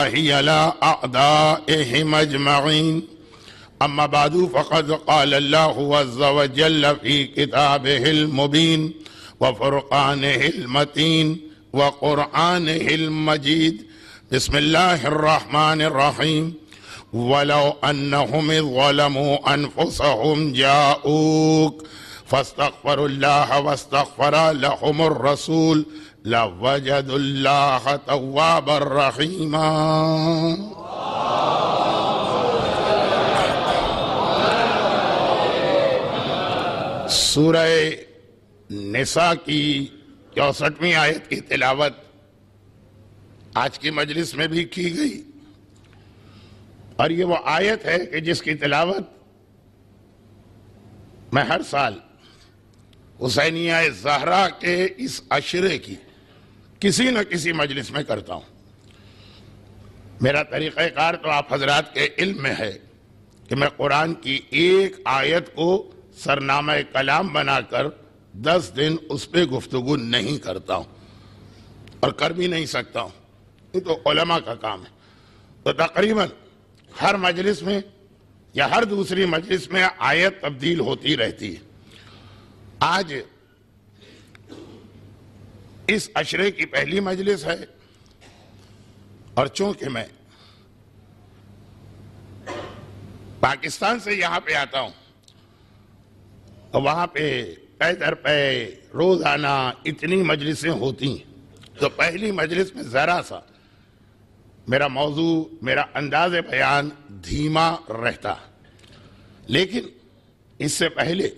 هي على أعدائهم أجمعين أما بعد فقد قال الله عز وجل في كتابه المبين وفرقانه المتين وقرآنه المجيد بسم الله الرحمن الرحيم ولو أنهم إذ ظلموا أنفسهم جاءوك فاستغفروا الله واستغفر لهم الرسول لوجدوا الله توابا رحيما. سورہ نساء کی 64ویں آیت کی تلاوت آج کی مجلس میں بھی کی گئی، اور یہ وہ آیت ہے کہ جس کی تلاوت میں ہر سال حسینیہ زہرا کے اس عشرے کی کسی نہ کسی مجلس میں کرتا ہوں۔ میرا طریقہ کار تو آپ حضرات کے علم میں ہے کہ میں قرآن کی ایک آیت کو سرنامہ کلام بنا کر 10 دن اس پہ گفتگو نہیں کرتا ہوں، اور کر بھی نہیں سکتا ہوں، یہ تو علماء کا کام ہے۔ تو تقریباً ہر مجلس میں یا ہر دوسری مجلس میں آیت تبدیل ہوتی رہتی ہے۔ آج اس عشرے کی پہلی مجلس ہے، اور چونکہ میں پاکستان سے یہاں پہ آتا ہوں اور وہاں پہ پے در پے روزانہ اتنی مجلسیں ہوتی ہیں، تو پہلی مجلس میں ذرا سا میرا موضوع، میرا انداز بیان دھیما رہتا، لیکن اس سے پہلے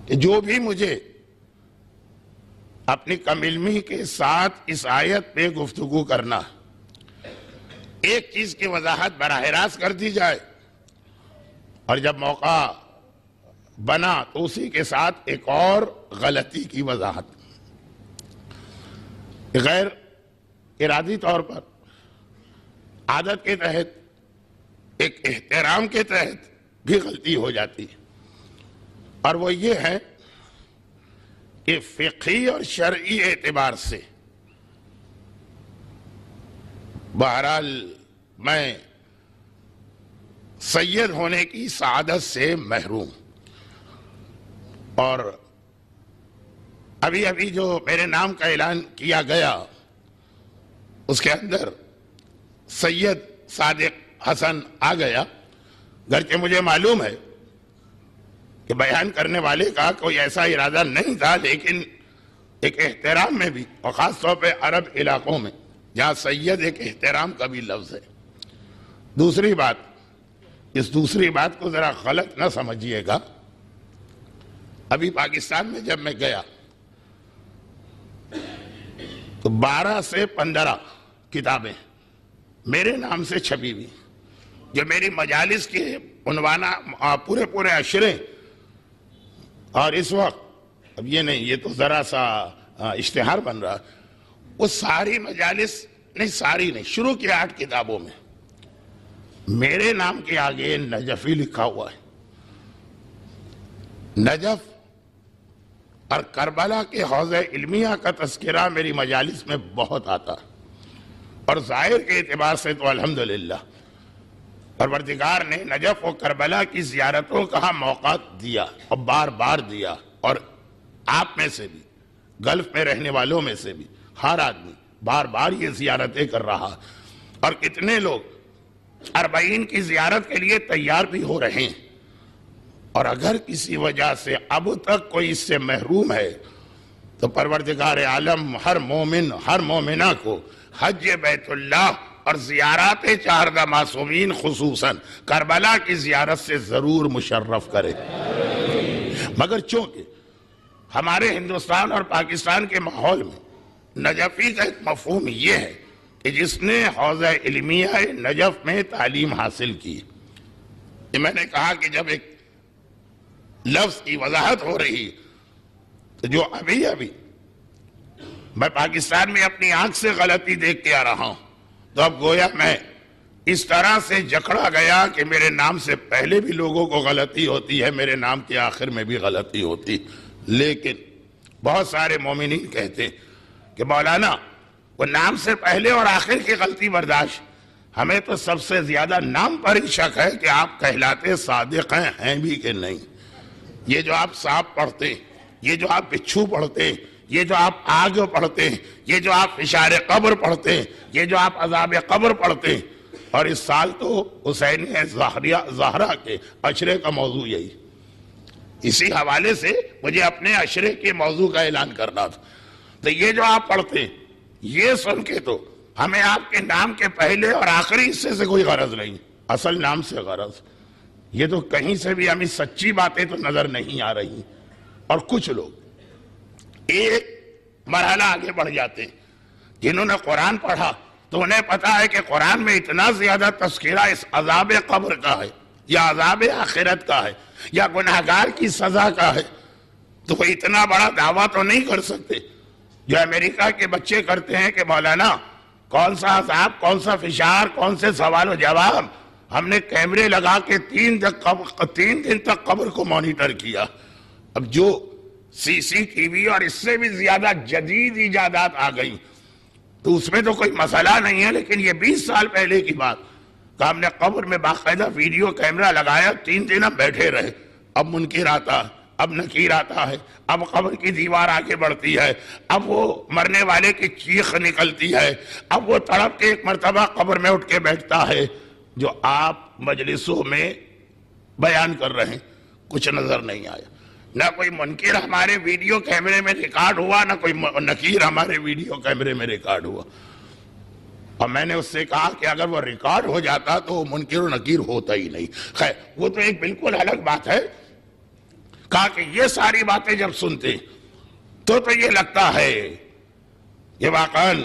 کہ جو بھی مجھے اپنی کم علمی کے ساتھ اس آیت پہ گفتگو کرنا، ایک چیز کی وضاحت براہ راست کر دی جائے، اور جب موقع بنا تو اسی کے ساتھ ایک اور غلطی کی وضاحت۔ غیر ارادی طور پر عادت کے تحت، ایک احترام کے تحت بھی غلطی ہو جاتی ہے، اور وہ یہ ہے کہ فقہی اور شرعی اعتبار سے بہرحال میں سید ہونے کی سعادت سے محروم، اور ابھی جو میرے نام کا اعلان کیا گیا اس کے اندر سید صادق حسن آ گیا، گرچہ مجھے معلوم ہے کہ بیان کرنے والے کا کوئی ایسا ارادہ نہیں تھا، لیکن ایک احترام میں بھی، اور خاص طور پہ عرب علاقوں میں جہاں سید ایک احترام کا بھی لفظ ہے۔ دوسری بات، اس دوسری بات کو ذرا غلط نہ سمجھیے گا، ابھی پاکستان میں جب میں گیا تو 12 سے 15 کتابیں میرے نام سے چھپی ہوئی، جو میری مجالس کے عنوانہ پورے عشرے، اور اس وقت اب یہ نہیں، یہ تو ذرا سا اشتہار بن رہا، وہ ساری مجالس نہیں، ساری نہیں، شروع کی 8 کتابوں میں میرے نام کے آگے نجفی لکھا ہوا ہے۔ نجف اور کربلا کے حوض علمیہ کا تذکرہ میری مجالس میں بہت آتا، اور ظاہر کے اعتبار سے تو الحمدللہ پروردگار نے نجف و کربلا کی زیارتوں کا موقع دیا، اور بار بار دیا، اور آپ میں سے بھی، گلف میں رہنے والوں میں سے بھی ہر آدمی بار بار یہ زیارتیں کر رہا، اور کتنے لوگ 40 کی زیارت کے لیے تیار بھی ہو رہے ہیں، اور اگر کسی وجہ سے اب تک کوئی اس سے محروم ہے تو پروردگار عالم ہر مومن، ہر مومنہ کو حج بیت اللہ اور زیارات 4 معصومین خصوصاً کربلا کی زیارت سے ضرور مشرف کرے۔ مگر چونکہ ہمارے ہندوستان اور پاکستان کے ماحول میں نجفی کا ایک مفہوم یہ ہے کہ جس نے حوض علمیہ نجف میں تعلیم حاصل کی، یہ میں نے کہا کہ جب ایک لفظ کی وضاحت ہو رہی تو جو ابھی میں پاکستان میں اپنی آنکھ سے غلطی دیکھ کے آ رہا ہوں، تو اب گویا میں اس طرح سے جکڑا گیا کہ میرے نام سے پہلے بھی لوگوں کو غلطی ہوتی ہے، میرے نام کے آخر میں بھی غلطی ہوتی، لیکن بہت سارے مومنین کہتے کہ مولانا وہ نام سے پہلے اور آخر کی غلطی برداشت. ہمیں تو سب سے زیادہ نام پر ہی شک ہے کہ آپ کہلاتے صادق ہیں بھی کہ نہیں. یہ جو آپ سانپ پڑھتے ہیں، یہ جو آپ بچھو پڑھتے ہیں، یہ جو آپ آگ پڑھتے ہیں، یہ جو آپ اشارے قبر پڑھتے ہیں، یہ جو آپ عذاب قبر پڑھتے ہیں، اور اس سال تو حسین زہرا کے عشرے کا موضوع یہی. اسی حوالے سے مجھے اپنے عشرے کے موضوع کا اعلان کرنا تھا. تو یہ جو آپ پڑھتے ہیں، یہ سن کے تو ہمیں آپ کے نام کے پہلے اور آخری حصے سے کوئی غرض نہیں، اصل نام سے غرض. یہ تو کہیں سے بھی ہمیں سچی باتیں تو نظر نہیں آ رہی. اور کچھ لوگ ایک مرحلہ آگے بڑھ جاتے ہیں. جنہوں نے قرآن پڑھا تو انہیں پتا ہے کہ قرآن میں اتنا زیادہ تذکرہ اس عذاب قبر کا ہے یا عذاب آخرت کا ہے یا گناہگار کی سزا کا ہے، تو وہ اتنا بڑا دعویٰ تو نہیں کر سکتے جو امریکہ کے بچے کرتے ہیں کہ مولانا کون سا عذاب، کون سا فشار، کون سے سوال و جواب. ہم نے کیمرے لگا کے 3 دن تک قبر کو مانیٹر کیا. اب جو سی ٹی وی اور اس سے بھی زیادہ جدید ایجادات آ گئی تو اس میں تو کوئی مسئلہ نہیں ہے، لیکن یہ 20 سال پہلے کی بات کہ ہم نے قبر میں باقاعدہ ویڈیو کیمرہ لگایا، 3 دن ہم بیٹھے رہے. اب منکر آتا ہے، اب نکیر آتا ہے، اب قبر کی دیوار آگے بڑھتی ہے، اب وہ مرنے والے کی چیخ نکلتی ہے، اب وہ تڑپ کے ایک مرتبہ قبر میں اٹھ کے بیٹھتا ہے. جو آپ مجلسوں میں بیان کر رہے ہیں کچھ نظر نہیں آیا. نہ کوئی منکر ہمارے ویڈیو کیمرے میں ریکارڈ ہوا، نہ کوئی نکیر ہمارے ویڈیو کیمرے میں ریکارڈ ہوا. اور میں نے اس سے کہا کہ اگر وہ ریکارڈ ہو جاتا تو وہ منکر و نکیر ہوتا ہی نہیں. خیر وہ تو ایک بالکل الگ بات ہے. کہا کہ یہ ساری باتیں جب سنتے تو یہ لگتا ہے یہ واقعاً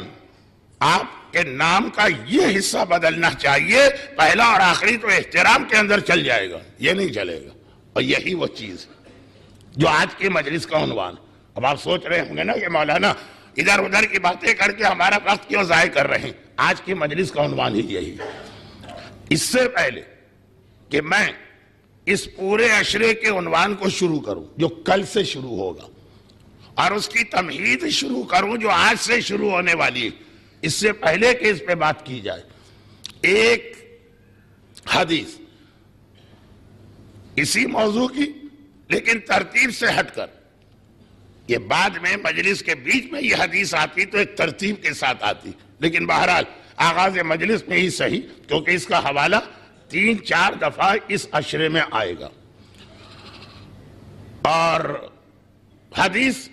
آپ کے نام کا یہ حصہ بدلنا چاہیے. پہلا اور آخری تو احترام کے اندر چل جائے گا، یہ نہیں چلے گا. اور یہی وہ چیز جو آج کی مجلس کا عنوان. اب آپ سوچ رہے ہوں گے نا کہ مولانا ادھر ادھر کی باتیں کر کے ہمارا وقت کیوں ضائع کر رہے ہیں. آج کی مجلس کا عنوان ہی یہی ہے. اس سے پہلے کہ میں اس پورے عشرے کے عنوان کو شروع کروں جو کل سے شروع ہوگا اور اس کی تمہید شروع کروں جو آج سے شروع ہونے والی ہے، اس سے پہلے کہ اس پہ بات کی جائے، ایک حدیث اسی موضوع کی لیکن ترتیب سے ہٹ کر. یہ بعد میں مجلس کے بیچ میں یہ حدیث آتی تو ایک ترتیب کے ساتھ آتی، لیکن بہرحال آغاز مجلس میں ہی صحیح، کیونکہ اس کا حوالہ 3-4 دفعہ اس عشرے میں آئے گا. اور حدیث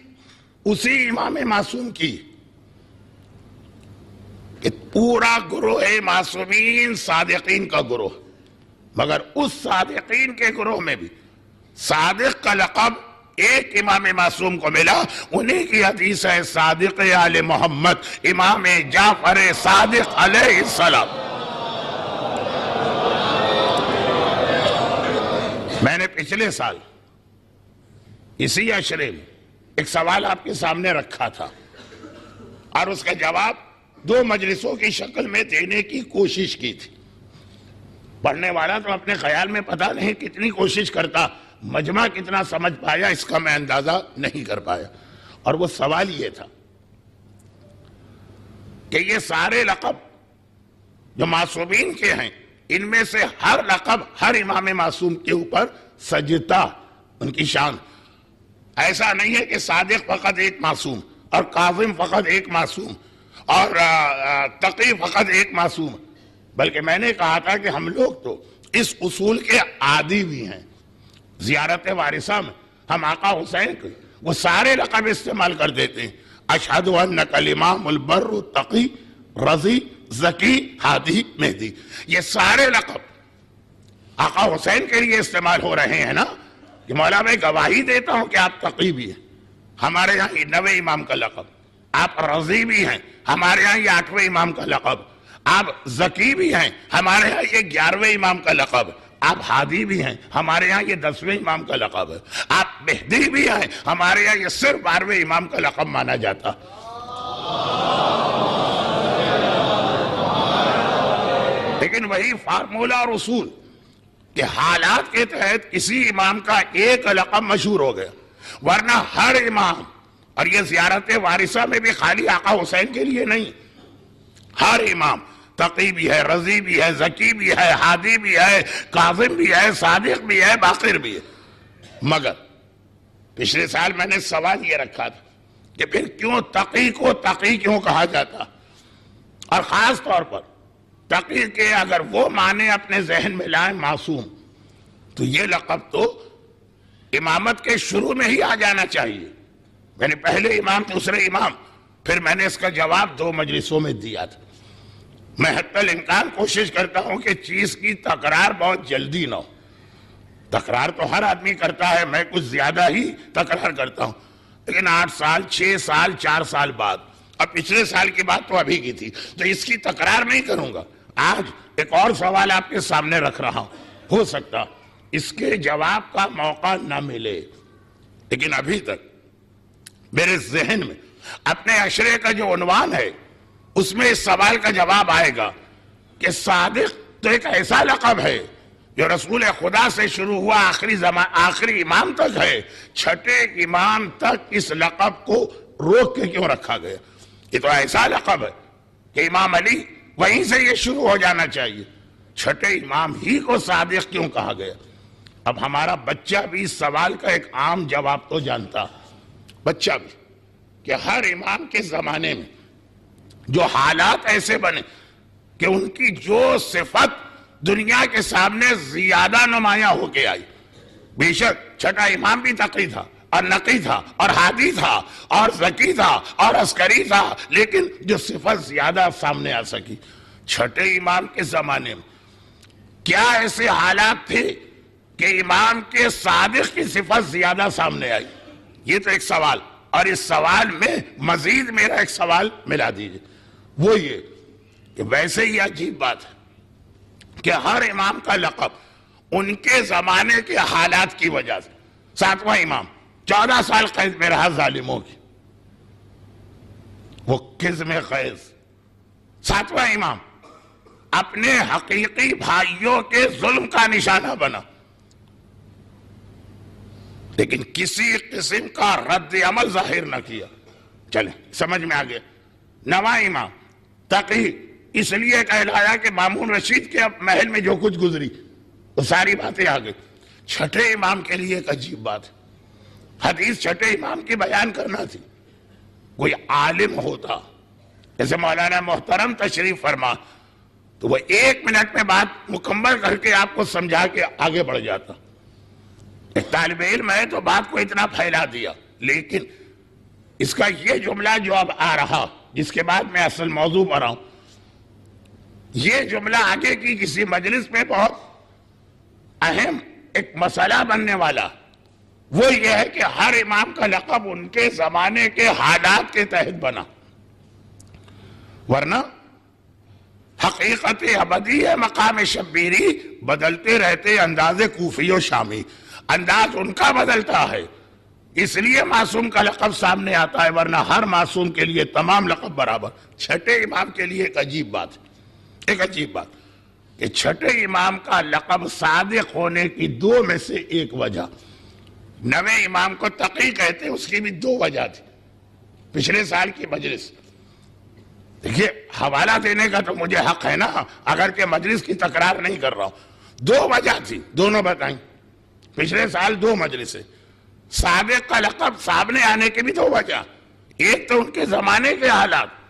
اسی امام معصوم کی کہ پورا گروہ معصومین صادقین کا گروہ، مگر اس صادقین کے گروہ میں بھی صادق کا لقب ایک امام معصوم کو ملا. انہی کی حدیث ہے صادق آل محمد امام جعفر صادق علیہ السلام. میں نے پچھلے سال اسی عشرے میں ایک سوال آپ کے سامنے رکھا تھا اور اس کا جواب 2 مجلسوں کی شکل میں دینے کی کوشش کی تھی. پڑھنے والا تو اپنے خیال میں پتہ نہیں کتنی کوشش کرتا، مجمع کتنا سمجھ پایا اس کا میں اندازہ نہیں کر پایا. اور وہ سوال یہ تھا کہ یہ سارے لقب جو معصومین کے ہیں، ان میں سے ہر لقب ہر امام معصوم کے اوپر سجدہ ان کی شان. ایسا نہیں ہے کہ صادق فقط ایک معصوم اور کاظم فقط ایک معصوم اور تقی فقط ایک معصوم، بلکہ میں نے کہا تھا کہ ہم لوگ تو اس اصول کے عادی بھی ہیں. زیارت وارثہ میں ہم آقا حسین کو وہ سارے لقب استعمال کر دیتے ہیں. اشہد انک الامام البر تقی رضی ذکی ہادی مہدی، یہ سارے لقب آقا حسین کے لیے استعمال ہو رہے ہیں نا. کہ مولا میں گواہی دیتا ہوں کہ آپ تقی بھی ہیں، ہمارے یہاں یہ 9ویں امام کا لقب. آپ رضی بھی ہیں، ہمارے یہاں یہ 8ویں امام کا لقب. آپ ذکی بھی ہیں، ہمارے یہاں یہ 11ویں امام کا لقب. آپ ہادی بھی ہیں، ہمارے یہاں یہ 10ویں امام کا لقب ہے. آپ مہدی بھی ہیں، ہمارے یہاں یہ صرف 12ویں امام کا لقب مانا جاتا. لیکن وہی فارمولہ اور اصول کہ حالات کے تحت کسی امام کا ایک لقب مشہور ہو گیا، ورنہ ہر امام، اور یہ زیارت وارثہ میں بھی خالی آقا حسین کے لیے نہیں، ہر امام تقی بھی ہے، رضی بھی ہے، ذکی بھی ہے، ہادی بھی ہے، کاظم بھی ہے، صادق بھی ہے، باقر بھی ہے۔ مگر پچھلے سال میں نے سوال یہ رکھا تھا کہ پھر کیوں تقی کو تقی کیوں کہا جاتا، اور خاص طور پر تقی کے اگر وہ معنی اپنے ذہن میں لائیں معصوم، تو یہ لقب تو امامت کے شروع میں ہی آ جانا چاہیے۔ میں نے پہلے امام دوسرے امام، پھر میں نے اس کا جواب 2 مجلسوں میں دیا تھا۔ میں حتی الامکان کوشش کرتا ہوں کہ چیز کی تکرار بہت جلدی نہ ہو۔ تکرار تو ہر آدمی کرتا ہے، میں کچھ زیادہ ہی تکرار کرتا ہوں، لیکن 8 سال 6 سال 4 سال بعد، اب پچھلے سال کی بات تو ابھی کی تھی، تو اس کی تکرار نہیں کروں گا۔ آج ایک اور سوال آپ کے سامنے رکھ رہا ہوں، ہو سکتا اس کے جواب کا موقع نہ ملے، لیکن ابھی تک میرے ذہن میں اپنے عشرے کا جو عنوان ہے اس میں اس سوال کا جواب آئے گا کہ صادق تو ایک ایسا لقب ہے جو رسول خدا سے شروع ہوا آخری امام تک ہے، چھٹے امام تک اس لقب کو روک کے کیوں رکھا گیا؟ یہ تو ایسا لقب ہے کہ امام علی وہیں سے یہ شروع ہو جانا چاہیے، چھٹے امام ہی کو صادق کیوں کہا گیا؟ اب ہمارا بچہ بھی اس سوال کا ایک عام جواب تو جانتا، بچہ بھی، کہ ہر امام کے زمانے میں جو حالات ایسے بنے کہ ان کی جو صفت دنیا کے سامنے زیادہ نمایاں ہو کے آئی، بے شک چھٹا امام بھی تقی تھا اور نقی تھا اور ہادی تھا اور ذکی تھا اور عسکری تھا، لیکن جو صفت زیادہ سامنے آ سکی چھٹے امام کے زمانے میں کیا ایسے حالات تھے کہ امام کے صادق کی صفت زیادہ سامنے آئی؟ یہ تو ایک سوال، اور اس سوال میں مزید میرا ایک سوال ملا دیجئے، وہ یہ کہ ویسے ہی عجیب بات ہے کہ ہر امام کا لقب ان کے زمانے کے حالات کی وجہ سے، 7واں امام 14 سال قید میں رہا ظالموں کی، وہ قزم قیز، 7واں امام اپنے حقیقی بھائیوں کے ظلم کا نشانہ بنا، لیکن کسی قسم کا رد عمل ظاہر نہ کیا۔ چلیں سمجھ میں آگئے۔ 9واں امام تقی اس لیے کہلایا کہ مامون رشید کے محل میں جو کچھ گزری وہ ساری باتیں آ گئی۔ چھٹے امام کے لیے ایک عجیب بات ہے، حدیث چھٹے امام کی بیان کرنا تھی، کوئی عالم ہوتا جیسے مولانا محترم تشریف فرما تو وہ 1 منٹ میں بات مکمل کر کے آپ کو سمجھا کے آگے بڑھ جاتا۔ ایک طالب علم ہے تو بات کو اتنا پھیلا دیا، لیکن اس کا یہ جملہ جو اب آ رہا، جس کے بعد میں اصل موضوع پر آؤں، یہ جملہ آگے کی کسی مجلس میں بہت اہم ایک مسئلہ بننے والا، وہ یہ ہے کہ ہر امام کا لقب ان کے زمانے کے حالات کے تحت بنا، ورنہ حقیقت ابدی ہے مقام شبیری، بدلتے رہتے انداز کوفی و شامی، انداز ان کا بدلتا ہے، اس لیے معصوم کا لقب سامنے آتا ہے، ورنہ ہر معصوم کے لیے تمام لقب برابر۔ چھٹے امام کے لیے ایک عجیب بات، ایک عجیب بات کہ چھٹے امام کا لقب صادق ہونے کی 2 میں سے ایک وجہ، 9ویں امام کو تقی کہتے ہیں، اس کی بھی 2 وجہ تھی۔ پچھلے سال کی مجلس، دیکھیے حوالہ دینے کا تو مجھے حق ہے نا، اگر کہ مجلس کی تکرار نہیں کر رہا ہوں، 2 وجہ تھی، دونوں بتائیں۔ پچھلے سال 2 مجلسیں، صادق کا لقب سامنے آنے کی بھی 2 وجہ، ایک تو ان کے زمانے کے حالات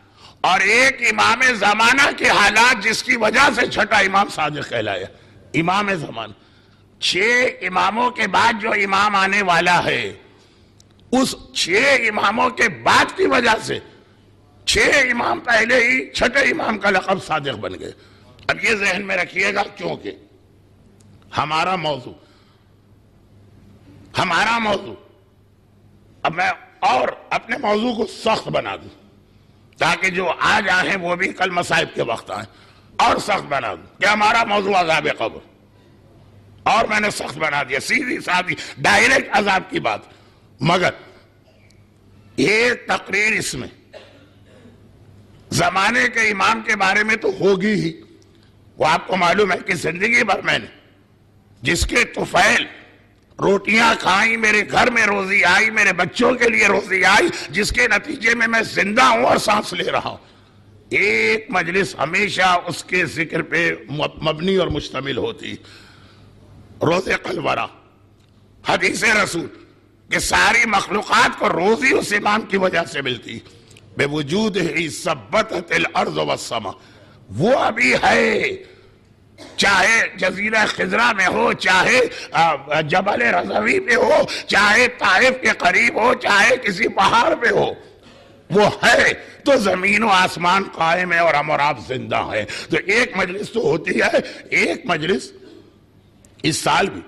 اور ایک امام زمانہ کے حالات، جس کی وجہ سے چھٹا امام صادق کہلایا۔ امام زمانہ 6 اماموں کے بعد جو امام آنے والا ہے، اس 6 اماموں کے بعد کی وجہ سے 6 امام پہلے ہی چھٹے امام کا لقب صادق بن گئے۔ اب یہ ذہن میں رکھیے گا، کیونکہ ہمارا موضوع اب میں اور اپنے موضوع کو سخت بنا دوں تاکہ جو آج آئے ہیں وہ بھی کل مصائب کے وقت آئیں، اور سخت بنا دوں کہ ہمارا موضوع عذاب قبر، اور میں نے سخت بنا دیا، سیدھی سادھی ڈائریکٹ عذاب کی بات۔ مگر یہ تقریر اس میں زمانے کے امام کے بارے میں تو ہوگی ہی، وہ آپ کو معلوم ہے کہ زندگی بھر میں نے جس کے طفیل روٹیاں کھائیں، میرے گھر میں روزی آئی، میرے بچوں کے لیے روزی آئی، جس کے نتیجے میں میں زندہ ہوں اور سانس لے رہا ہوں، ایک مجلس ہمیشہ اس کے ذکر پہ مبنی اور مشتمل ہوتی. روز قلورہ، حدیث رسول کہ ساری مخلوقات کو روزی اس امام کی وجہ سے ملتی. بے وجود ہی ثبتت الارض والسماء، وہ ابھی ہے، چاہے جزیرہ خضرہ میں ہو، چاہے جبل رضوی پہ ہو، چاہے طائف کے قریب ہو، چاہے کسی پہاڑ پہ ہو، وہ ہے. تو زمین و آسمان قائم ہے اور ہم اور آپ زندہ ہیں. تو ایک مجلس تو ہوتی ہے. ایک مجلس اس سال بھی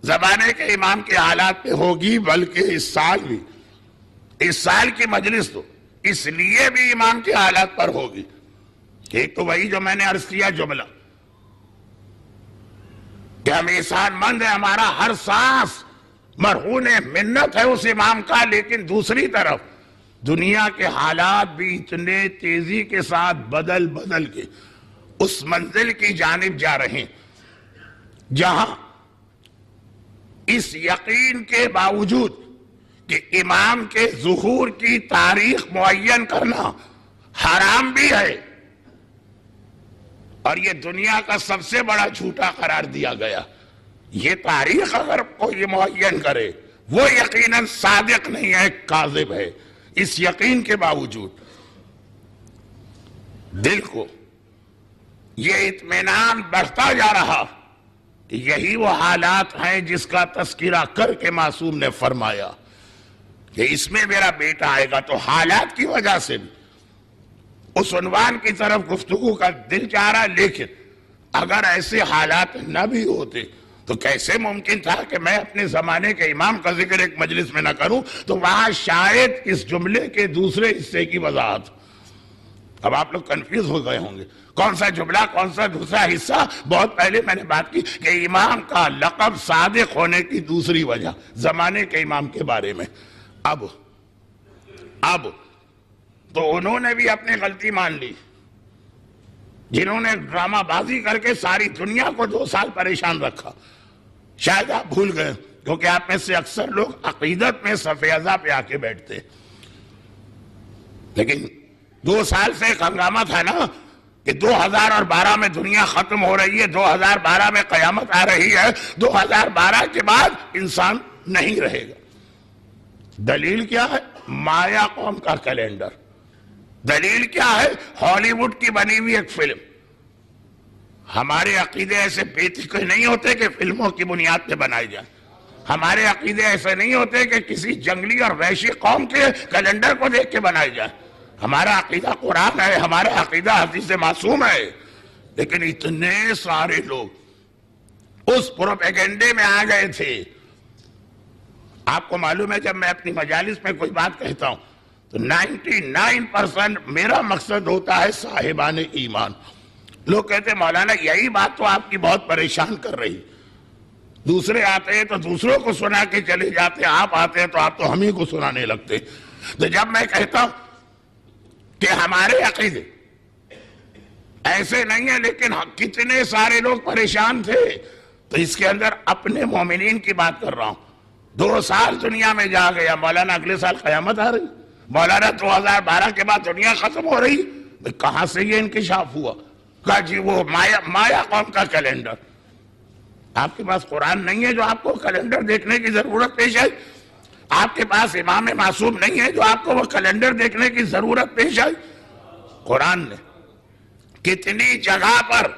زمانے کے امام کے حالات پہ ہوگی، بلکہ اس سال کی مجلس تو اس لیے بھی امام کے حالات پر ہوگی. ایک تو وہی جو میں نے عرض کیا جملہ کہ ہم احسان مند ہیں، ہمارا ہر سانس مرہون منت ہے اس امام کا. لیکن دوسری طرف دنیا کے حالات بھی اتنے تیزی کے ساتھ بدل کے اس منزل کی جانب جا رہے ہیں جہاں اس یقین کے باوجود کہ امام کے ظہور کی تاریخ معین کرنا حرام بھی ہے، اور یہ دنیا کا سب سے بڑا جھوٹا قرار دیا گیا. یہ تاریخ اگر کوئی معین کرے وہ یقیناً صادق نہیں ہے، کاذب ہے. اس یقین کے باوجود دل کو یہ اطمینان بڑھتا جا رہا کہ یہی وہ حالات ہیں جس کا تذکرہ کر کے معصوم نے فرمایا کہ اس میں میرا بیٹا آئے گا. تو حالات کی وجہ سے بھی اس عنوان کی طرف گفتگو کا دل چاہ رہا. لیکن اگر ایسے حالات نہ بھی ہوتے تو کیسے ممکن تھا کہ میں اپنے زمانے کے امام کا ذکر ایک مجلس میں نہ کروں؟ تو وہاں شاید اس جملے کے دوسرے حصے کی وضاحت. اب آپ لوگ کنفیوز ہو گئے ہوں گے کون سا جملہ کون سا دوسرا حصہ. بہت پہلے میں نے بات کی کہ امام کا لقب صادق ہونے کی دوسری وجہ زمانے کے امام کے بارے میں. اب تو انہوں نے بھی اپنی غلطی مان لی، جنہوں نے ڈرامہ بازی کر کے ساری دنیا کو 2 سال پریشان رکھا. شاید آپ بھول گئے کیونکہ آپ میں سے اکثر لوگ عقیدت میں صف ازا پہ آ کے بیٹھتے. لیکن 2 سال سے ایک ہنگامہ تھا نا کہ 2012 میں دنیا ختم ہو رہی ہے، 2012 میں قیامت آ رہی ہے، 2012 کے بعد انسان نہیں رہے گا. دلیل کیا ہے؟ مایا قوم کا کیلنڈر. دلیل کیا ہے؟ ہالی ووڈ کی بنی ہوئی ایک فلم. ہمارے عقیدے ایسے بے تکے نہیں ہوتے کہ فلموں کی بنیاد پہ بنائے جائیں. ہمارے عقیدے ایسے نہیں ہوتے کہ کسی جنگلی اور وحشی قوم کے کیلنڈر کو دیکھ کے بنائے جائیں. ہمارا عقیدہ قرآن ہے، ہمارا عقیدہ حدیث معصوم ہے. لیکن اتنے سارے لوگ اس پروپیگنڈے میں آ گئے تھے. آپ کو معلوم ہے جب میں اپنی مجالس میں کوئی بات کہتا ہوں تو 99% میرا مقصد ہوتا ہے صاحبان ایمان. لوگ کہتے ہیں مولانا یہی بات تو آپ کی بہت پریشان کر رہی. دوسرے آتے ہیں تو دوسروں کو سنا کے چلے جاتے ہیں، آپ آتے ہیں تو آپ تو ہم ہی کو سنانے لگتے. تو جب میں کہتا ہوں کہ ہمارے عقیدے ایسے نہیں ہیں لیکن کتنے سارے لوگ پریشان تھے، تو اس کے اندر اپنے مومنین کی بات کر رہا ہوں. 2 سال دنیا میں جا گیا، مولانا اگلے سال قیامت آ رہی، مولانا 2012 کے بعد دنیا ختم ہو رہی. کہاں سے یہ انکشاف ہوا؟ کہا جی وہ مایا قوم کا کیلنڈر. آپ کے پاس قرآن نہیں ہے جو آپ کو کیلنڈر دیکھنے کی ضرورت پیش آئی؟ آپ کے پاس امام معصوم نہیں ہے جو آپ کو وہ کیلنڈر دیکھنے کی ضرورت پیش آئی؟ قرآن نے کتنی جگہ پر،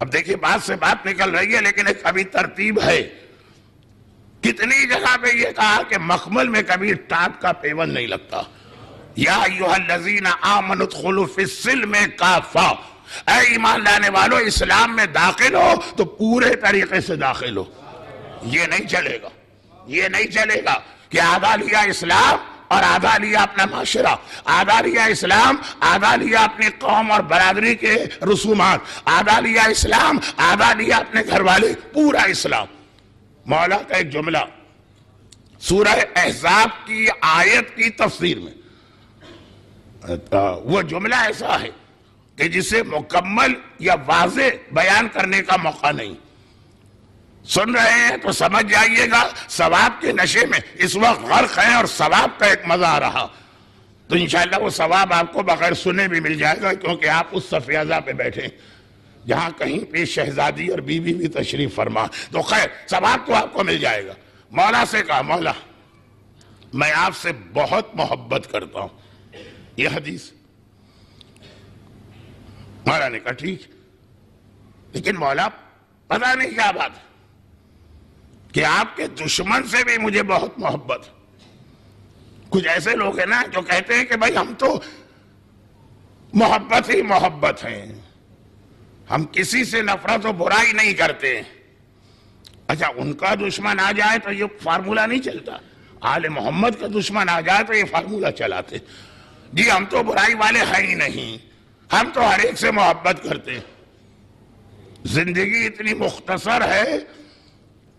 اب دیکھیے بات سے بات نکل رہی ہے لیکن ایک ابھی ترتیب ہے، کتنی جگہ پہ یہ کہا کہ مخمل میں کبھی ٹاٹ کا پیون نہیں لگتا. یا ایھا الذین آمنوا ادخلوا فی السلم کافہ، اے ایمان لانے والو اسلام میں داخل ہو تو پورے طریقے سے داخل ہو. یہ نہیں چلے گا کہ آدھا لیا اسلام اور آدھا لیا اپنا معاشرہ، آدھا لیا اسلام، آدھا لیا اپنی قوم اور برادری کے رسومات، آدھا لیا اسلام، آدھا لیا اپنے گھر والے. پورا اسلام. مولا کا ایک جملہ سورہ احزاب کی آیت کی تفسیر میں، وہ جملہ ایسا ہے کہ جسے مکمل یا واضح بیان کرنے کا موقع نہیں. سن رہے ہیں تو سمجھ جائیے گا، ثواب کے نشے میں اس وقت غرق ہیں اور ثواب کا ایک مزہ آ رہا. تو انشاءاللہ وہ ثواب آپ کو بغیر سنے بھی مل جائے گا، کیونکہ آپ اس صف اعلیٰ پہ بیٹھے ہیں جہاں کہیں پہ شہزادی اور بیوی بھی تشریف فرما، تو خیر ثواب تو آپ کو مل جائے گا۔ مولا سے کہا مولا میں آپ سے بہت محبت کرتا ہوں، یہ حدیث۔ مولا نے کہا ٹھیک، لیکن مولا پتہ نہیں کیا بات ہے کہ آپ کے دشمن سے بھی مجھے بہت محبت۔ کچھ ایسے لوگ ہیں نا جو کہتے ہیں کہ بھائی ہم تو محبت ہی محبت ہیں، ہم کسی سے نفرت و برائی نہیں کرتے ہیں۔ اچھا ان کا دشمن آ جائے تو یہ فارمولہ نہیں چلتا، آل محمد کا دشمن آ جائے تو یہ فارمولہ چلاتے، جی ہم تو برائی والے ہیں ہی نہیں، ہم تو ہر ایک سے محبت کرتے ہیں۔ زندگی اتنی مختصر ہے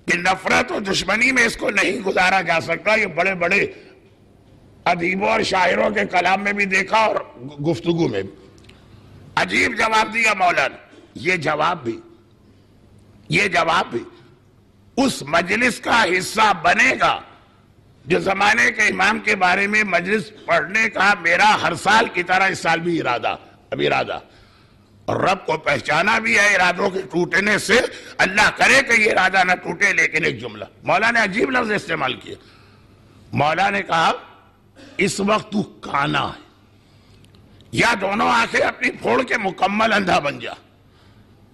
کہ نفرت و دشمنی میں اس کو نہیں گزارا جا سکتا۔ یہ بڑے بڑے ادیبوں اور شاعروں کے کلام میں بھی دیکھا اور گفتگو میں بھی۔ عجیب جواب دیا مولا نے۔ یہ جواب بھی اس مجلس کا حصہ بنے گا جو زمانے کے امام کے بارے میں مجلس پڑھنے کا میرا ہر سال کی طرح اس سال بھی ارادہ، اور رب کو پہچانا بھی ہے ارادوں کے ٹوٹنے سے، اللہ کرے کہ یہ ارادہ نہ ٹوٹے۔ لیکن ایک جملہ مولا نے عجیب لفظ استعمال کیا، مولا نے کہا اس وقت تو کانا ہے، یا دونوں آنکھیں اپنی پھوڑ کے مکمل اندھا بن جا،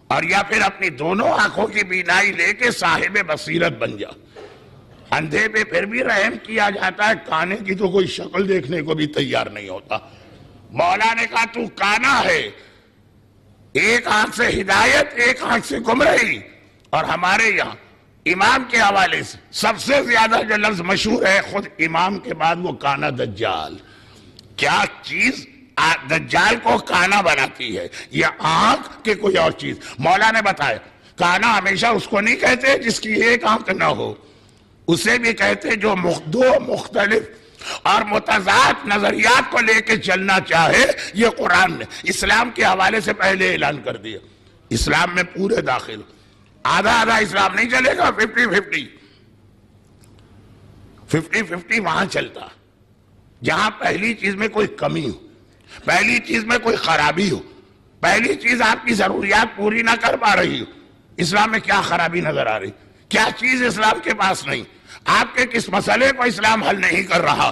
اور یا پھر اپنی دونوں آنکھوں کی بینائی لے کے صاحب بصیرت بن جا۔ اندھے پہ پھر بھی رحم کیا جاتا ہے، کانے کی تو کوئی شکل دیکھنے کو بھی تیار نہیں ہوتا۔ مولا نے کہا تو کانا ہے، ایک آنکھ سے ہدایت، ایک آنکھ سے گمراہی۔ اور ہمارے یہاں امام کے حوالے سے سب سے زیادہ جو لفظ مشہور ہے خود امام کے بعد وہ کانا دجال۔ کیا چیز دجال کو کانا بناتی ہے، یا آنکھ کے کوئی اور چیز؟ مولا نے بتایا کانا ہمیشہ اس کو نہیں کہتے جس کی ایک آنکھ نہ ہو، اسے بھی کہتے جو دو مختلف اور متضاد نظریات کو لے کے چلنا چاہے۔ یہ قرآن نے اسلام کے حوالے سے پہلے اعلان کر دیا، اسلام میں پورے داخل، آدھا اسلام نہیں چلے گا، 50-50 وہاں چلتا جہاں پہلی چیز میں کوئی کمی ہو، پہلی چیز میں کوئی خرابی ہو، پہلی چیز آپ کی ضروریات پوری نہ کر پا رہی ہو۔ اسلام میں کیا خرابی نظر آ رہی، کیا چیز اسلام کے پاس نہیں، آپ کے کس مسئلے کو اسلام حل نہیں کر رہا،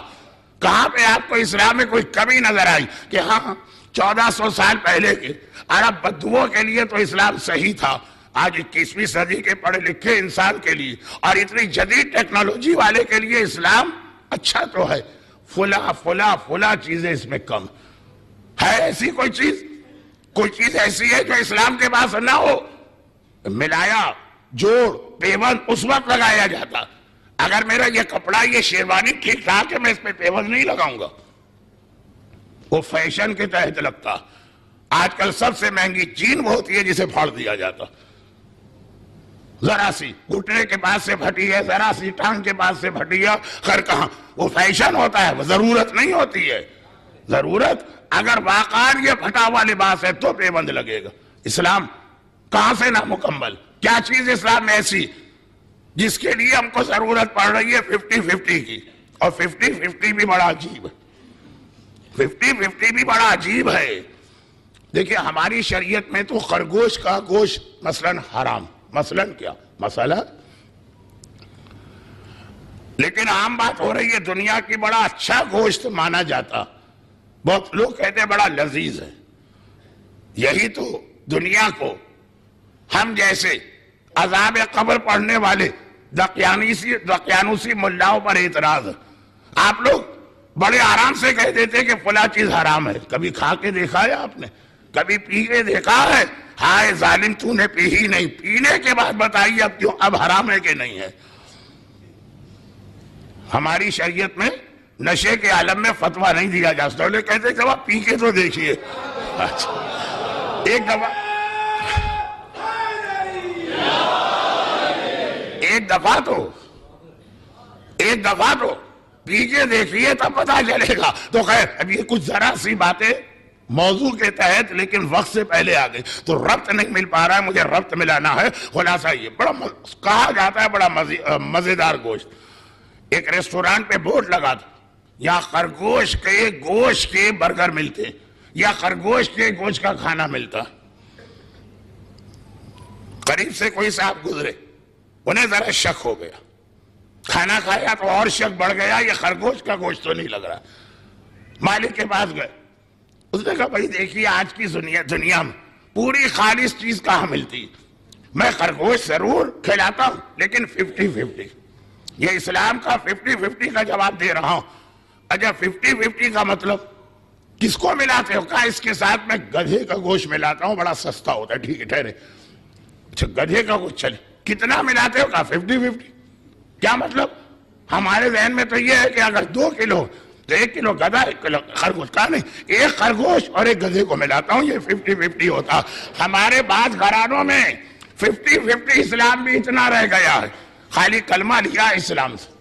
کہاں پہ آپ کو اسلام میں کوئی کمی نظر آئی کہ ہاں 1400 سال پہلے کے عرب بدوؤں کے لیے تو اسلام صحیح تھا، آج 21ویں صدی کے پڑھے لکھے انسان کے لیے اور اتنی جدید ٹیکنالوجی والے کے لیے اسلام اچھا تو ہے، فلا چیزیں اس میں کم ہے۔ ایسی کوئی چیز ایسی ہے جو اسلام کے پاس نہ ہو؟ ملایا جوڑ پیوند اس وقت لگایا جاتا، اگر میرا یہ کپڑا یہ شیروانی ٹھیک ٹھاک ہے میں اس پہ پیوند نہیں لگاؤں گا، وہ فیشن کے تحت لگتا۔ آج کل سب سے مہنگی جین وہ ہوتی ہے جسے پھاڑ دیا جاتا، ذرا سی گھٹنے کے پاس سے پھٹی ہے، ذرا سی ٹانگ کے پاس سے پھٹی ہے، خیر کہاں وہ فیشن ہوتا ہے، وہ ضرورت نہیں ہوتی ہے۔ ضرورت اگر واقعاً یہ پھٹا ہوا لباس ہے تو پیوند لگے گا۔ اسلام کہاں سے نامکمل؟ کیا چیز اسلام میں ایسی جس کے لیے ہم کو ضرورت پڑ رہی ہے 50-50 کی؟ اور 50-50 بھی بڑا عجیب ہے، 50-50 بھی بڑا عجیب ہے۔ دیکھیں ہماری شریعت میں تو خرگوش کا گوشت مثلاً حرام، مثلاً کیا مسئلہ، لیکن عام بات ہو رہی ہے دنیا کی بڑا اچھا گوشت مانا جاتا، بہت لوگ کہتے ہیں بڑا لذیذ ہے۔ یہی تو دنیا کو ہم جیسے عذاب قبر پڑھنے والے دقیانوسی ملاؤں پر اعتراض ہے۔ آپ لوگ بڑے آرام سے کہہ دیتے کہ فلاں چیز حرام ہے، کبھی کھا کے دیکھا ہے آپ نے؟ کبھی پی کے دیکھا ہے؟ ہائے ظالم تو نے پی ہی نہیں، پینے کے بعد بتائیے اب کیوں، اب حرام ہے کہ نہیں ہے؟ ہماری شریعت میں نشے کے عالم میں فتویٰ نہیں دیا جا سکتا، لوگ کہتے کہ وہ پی کے تو دیکھیے۔ ایک دفعہ تو پی کے دیکھیے تب پتا چلے گا۔ تو خیر اب یہ کچھ ذرا سی باتیں موضوع کے تحت لیکن وقت سے پہلے آ گئی تو ربط نہیں مل پا رہا ہے، مجھے ربط ملانا ہے۔ خلاصہ یہ بڑا کہا جاتا ہے بڑا مزیدار گوشت۔ ایک ریسٹوران پہ بورڈ لگا تھا یا خرگوش کے گوشت کے برگر ملتے یا خرگوش کے گوشت کا کھانا ملتا. قریب سے کوئی صاحب گزرے, انہیں ذرا شک ہو گیا, کھانا کھایا تو اور شک بڑھ گیا, یہ خرگوش کا گوشت تو نہیں لگ رہا. مالک کے پاس گئے, اس نے کہا بھائی دیکھیے آج کی دنیا میں پوری خالص چیز کہاں ملتی, میں خرگوش ضرور کھلاتا ہوں لیکن 50-50, یہ اسلام کا 50-50 کا جواب دے رہا ہوں. اچھا 50-50 کا مطلب کس کو ملاتے ہو؟ کہا اس کے ساتھ میں گدھے کا گوشت ملاتا ہوں, بڑا سستا ہوتا ہے. ٹھیک ہے ٹھہرے, اچھا گدھے کا گوشت چلے, کتنا ملاتے ہو؟ کہا 50-50. کیا مطلب؟ ہمارے ذہن میں تو یہ ہے کہ اگر 2 کلو تو 1 کلو گدھا 1 کلو خرگوش. کہا نہیں, 1 خرگوش اور 1 گدھے کو ملاتا ہوں, یہ 50-50 ہوتا. ہمارے بعض گھرانوں میں 50-50 اسلام بھی اتنا رہ گیا ہے, خالی کلمہ لیا ہے اسلام سے,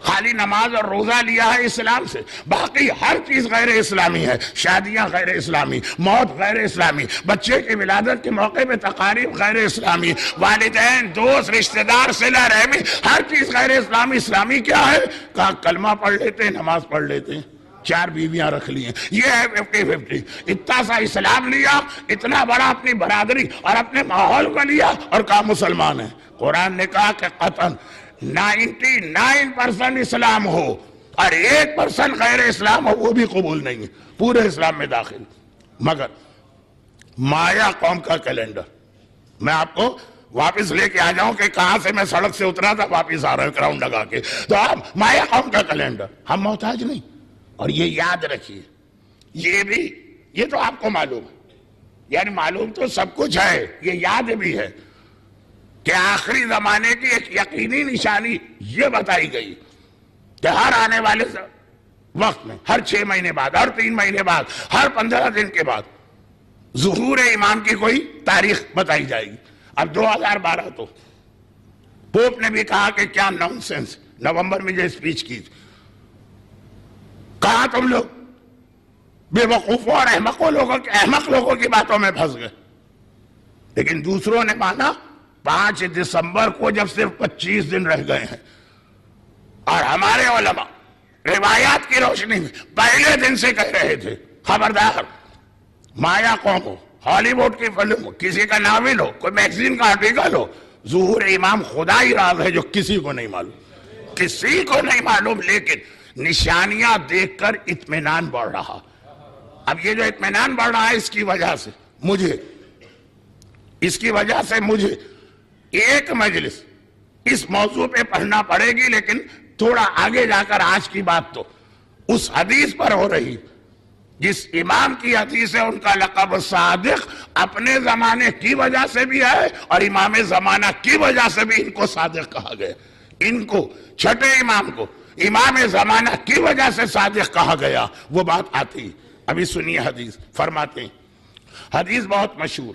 خالی نماز اور روزہ لیا ہے اسلام سے, باقی ہر چیز غیر اسلامی ہے. شادیاں غیر اسلامی, موت غیر اسلامی, بچے کی ولادت کے موقع پہ تقاریب غیر اسلامی, والدین دوست رشتہ دار صلہ رحمی, ہر چیز غیر اسلامی. اسلامی کیا ہے؟ کہا کلمہ پڑھ لیتے ہیں, نماز پڑھ لیتے ہیں, 4 بیویاں رکھ لی ہیں, یہ ہے 50-50. اتنا سا اسلام لیا, اتنا بڑا اپنی برادری اور اپنے ماحول کو لیا اور کہا مسلمان ہے. قرآن نے کہا کہ قطعاً 99% اسلام ہو اور 1% غیر اسلام ہو, وہ بھی قبول نہیں ہے, پورے اسلام میں داخل. مگر مایا قوم کا کیلنڈر, میں آپ کو واپس لے کے آ جاؤں کہ کہاں سے میں سڑک سے اترا تھا, واپس آ رہا ہوں کراؤنڈ لگا کے, تو آپ مایا قوم کا کیلنڈر, ہم محتاج نہیں. اور یہ یاد رکھیے, یہ تو آپ کو معلوم ہے, یعنی معلوم تو سب کچھ ہے, یہ یاد بھی ہے کہ آخری زمانے کی ایک یقینی نشانی یہ بتائی گئی کہ ہر آنے والے وقت میں, ہر 6 مہینے بعد, ہر 3 مہینے بعد, ہر 15 دن کے بعد ظہور امام کی کوئی تاریخ بتائی جائے گی. اب 2012 تو پوپ نے بھی کہا کہ کیا نان سینس, نومبر میں جو اسپیچ کی, کہا تم لوگ بے وقوفوں اور احمق لوگوں کی باتوں میں پھنس گئے. لیکن دوسروں نے مانا 5 دسمبر کو, جب صرف 25 دن رہ گئے ہیں, اور ہمارے علماء روایات کی روشنی میں پہلے دن سے کہہ رہے تھے خبردار, مایا قوم ہو, ہالی ووڈ کی فلم ہو, کسی کا ناول ہو, کوئی میگزین کا آرٹیکل ہو, ظہور امام خدائی راز ہے جو کسی کو نہیں معلوم, لیکن نشانیاں دیکھ کر اطمینان بڑھ رہا. اب یہ جو اطمینان بڑھ رہا ہے, اس کی وجہ سے مجھے ایک مجلس اس موضوع پہ پڑھنا پڑے گی, لیکن تھوڑا آگے جا کر آج کی بات تو اس حدیث پر ہو رہی جس امام کی حدیث ہے, ان کا لقب صادق اپنے زمانے کی وجہ سے بھی ہے اور امام زمانہ کی وجہ سے بھی ان کو صادق کہا گیا. ان کو, چھٹے امام کو, امام زمانہ کی وجہ سے صادق کہا گیا. وہ بات آتی, ابھی سنیے حدیث. فرماتے ہیں, حدیث بہت مشہور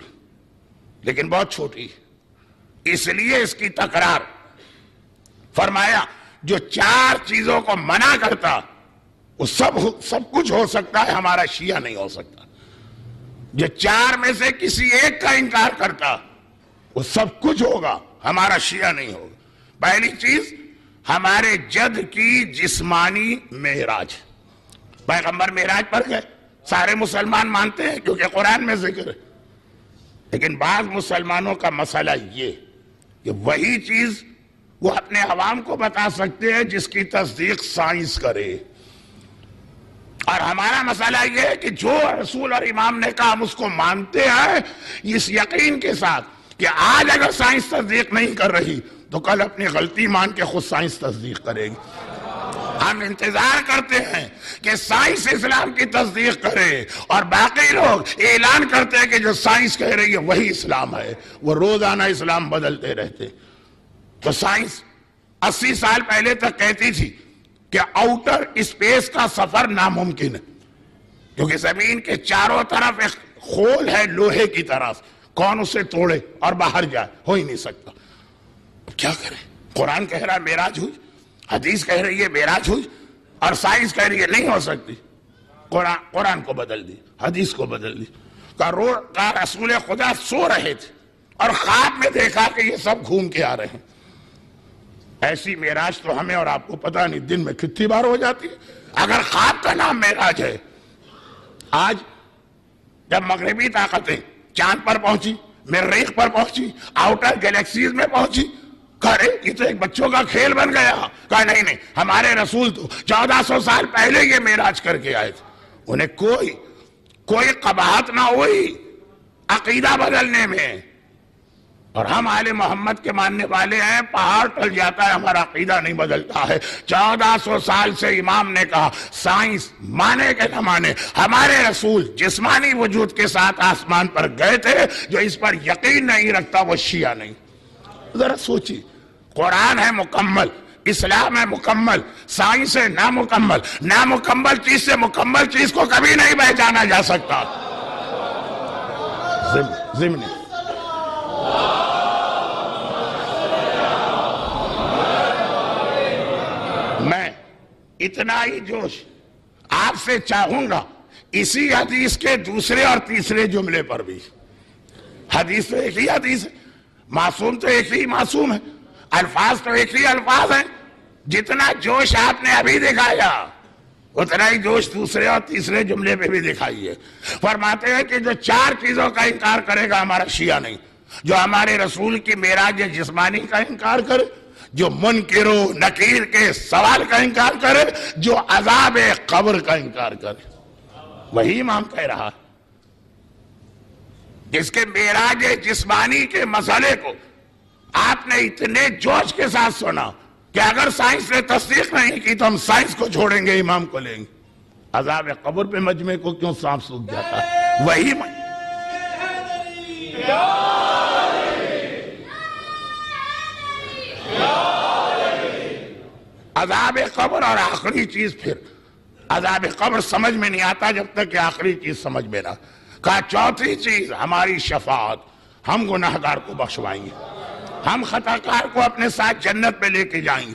لیکن بہت چھوٹی, اس لیے اس کی تکرار. فرمایا جو 4 چیزوں کو منع کرتا وہ سب کچھ ہو سکتا ہے, ہمارا شیعہ نہیں ہو سکتا. جو 4 میں سے کسی ایک کا انکار کرتا وہ سب کچھ ہوگا, ہمارا شیعہ نہیں ہوگا. پہلی چیز, ہمارے جد کی جسمانی معراج. پیغمبر معراج پر گئے, سارے مسلمان مانتے ہیں کیونکہ قرآن میں ذکر ہے. لیکن بعض مسلمانوں کا مسئلہ یہ کہ وہی چیز وہ اپنے عوام کو بتا سکتے ہیں جس کی تصدیق سائنس کرے, اور ہمارا مسئلہ یہ ہے کہ جو رسول اور امام نے کہا ہم اس کو مانتے ہیں اس یقین کے ساتھ کہ آج اگر سائنس تصدیق نہیں کر رہی تو کل اپنی غلطی مان کے خود سائنس تصدیق کرے گی. ہم انتظار کرتے ہیں کہ سائنس اسلام کی تصدیق کرے, اور باقی لوگ اعلان کرتے ہیں کہ جو سائنس کہہ رہی ہے وہی اسلام ہے. وہ روزانہ اسلام بدلتے رہتے. تو سائنس 80 سال پہلے تک کہتی تھی کہ آؤٹر اسپیس کا سفر ناممکن ہے, کیونکہ زمین کے چاروں طرف ایک خول ہے لوہے کی طرف, کون اسے توڑے اور باہر جائے, ہو ہی نہیں سکتا. کیا کریں؟ قرآن کہہ رہا ہے معراج ہوئی, حدیث کہہ رہی ہے معراج ہوئی, اور سائنس کہہ رہی ہے نہیں ہو سکتی. قرآن کو بدل دی, حدیث کو بدل دی. کا رسول خدا سو رہے تھے اور خواب میں دیکھا کہ یہ سب گھوم کے آ رہے ہیں. ایسی معراج تو ہمیں اور آپ کو پتہ نہیں دن میں کتنی بار ہو جاتی ہے. اگر خواب کا نام معراج ہے، آج جب مغربی طاقتیں چاند پر پہنچی، مریخ پر پہنچی، آؤٹر گلیکسیز میں پہنچی، کہا یہ تو ایک بچوں کا کھیل بن گیا. کہا نہیں، ہمارے رسول تو 1400 سال پہلے یہ معراج کر کے آئے تھے. انہیں کوئی قباحت نہ ہوئی عقیدہ بدلنے میں. اور ہم آل محمد کے ماننے والے ہیں، پہاڑ ٹل جاتا ہے ہمارا عقیدہ نہیں بدلتا ہے. 1400 سال سے امام نے کہا سائنس مانے کہ نہ مانے، ہمارے رسول جسمانی وجود کے ساتھ آسمان پر گئے تھے. جو اس پر یقین نہیں رکھتا وہ شیعہ نہیں. ذرا سوچی، قرآن ہے مکمل، اسلام ہے مکمل، سائنس ہے نامکمل. نامکمل چیز سے مکمل چیز کو کبھی نہیں پہچانا جا سکتا. ضمنی میں اتنا ہی جوش آپ سے چاہوں گا اسی حدیث کے دوسرے اور تیسرے جملے پر بھی. حدیث تو ایک ہی حدیث ہے، معصوم تو ایک ہی معصوم ہے، الفاظ تو ایک ہی الفاظ ہیں. جتنا جوش آپ نے ابھی دکھایا اتنا ہی جوش دوسرے اور تیسرے جملے پہ بھی دکھائیے. فرماتے ہیں کہ جو 4 چیزوں کا انکار کرے گا ہمارا شیعہ نہیں. جو ہمارے رسول کی معراج جسمانی کا انکار کرے، جو منکر و نکیر کے سوال کا انکار کرے، جو عذاب قبر کا انکار کرے. وہی امام کہہ رہا جس کے معراج جسمانی کے مسئلے کو آپ نے اتنے جوش کے ساتھ سنا کہ اگر سائنس نے تصدیق نہیں کی تو ہم سائنس کو چھوڑیں گے، امام کو لیں گے. عذاب قبر پہ مجمع کو کیوں سانپ سوکھ جاتا ہے؟ وہی عذاب قبر. اور آخری چیز پھر عذاب قبر سمجھ میں نہیں آتا جب تک کہ آخری چیز سمجھ میں نہ. کہا چوتھی چیز ہماری شفاعت، ہم گناہگار کو بخشوائیں گے، ہم خطاکار کو اپنے ساتھ جنت میں لے کے جائیں گے.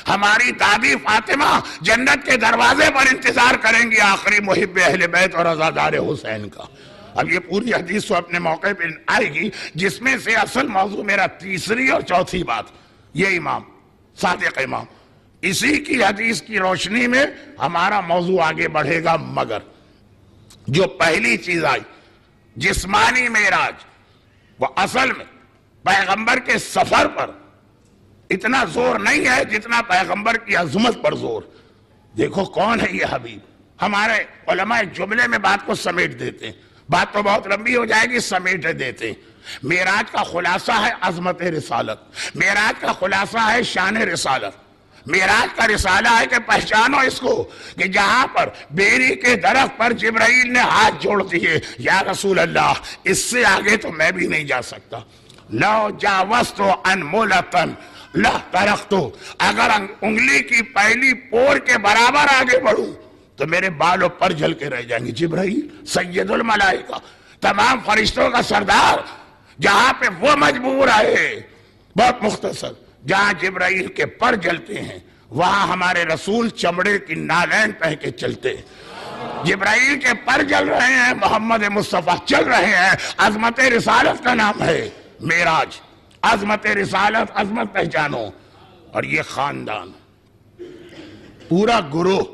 ہماری دادی فاطمہ جنت کے دروازے پر انتظار کریں گی آخری محب اہل بیت اور عزادار حسین کا. اب یہ پوری حدیث تو اپنے موقع پہ آئے گی، جس میں سے اصل موضوع میرا تیسری اور چوتھی بات یہ امام صادق امام، اسی کی حدیث کی روشنی میں ہمارا موضوع آگے بڑھے گا. مگر جو پہلی چیز آئی جسمانی معراج، وہ اصل میں پیغمبر کے سفر پر اتنا زور نہیں ہے جتنا پیغمبر کی عظمت پر زور. دیکھو کون ہے یہ حبیب. ہمارے علماء جملے میں بات کو سمیٹ دیتے ہیں، بات تو بہت لمبی ہو جائے گی، سمیٹ دیتے ہیں. معراج کا خلاصہ ہے عظمت رسالت، معراج کا خلاصہ ہے شان رسالت. معراج کا رسالہ ہے کہ پہچانو اس کو کہ جہاں پر بیری کے درخت پر جبرائیل نے ہاتھ جوڑ دیے، یا رسول اللہ اس سے آگے تو میں بھی نہیں جا سکتا. لو جاوزت انمولتن لَاحْتَرَقْتُ، اگر انگلی کی پہلی پور کے برابر آگے بڑھوں تو میرے بالوں پر جل کے رہ جائیں گے. جبرائیل سید الملائکہ، تمام فرشتوں کا سردار، جہاں پہ وہ مجبور آئے. بہت مختصر، جہاں جبرائیل کے پر جلتے ہیں وہاں ہمارے رسول چمڑے کی نالین پہن کے چلتے ہیں. جبرائیل کے پر جل رہے ہیں، محمد مصطفیٰ چل رہے ہیں. عظمت رسالت کا نام ہے معراج. عظمت رسالت، عظمت پہچانو. اور یہ خاندان پورا گروہ.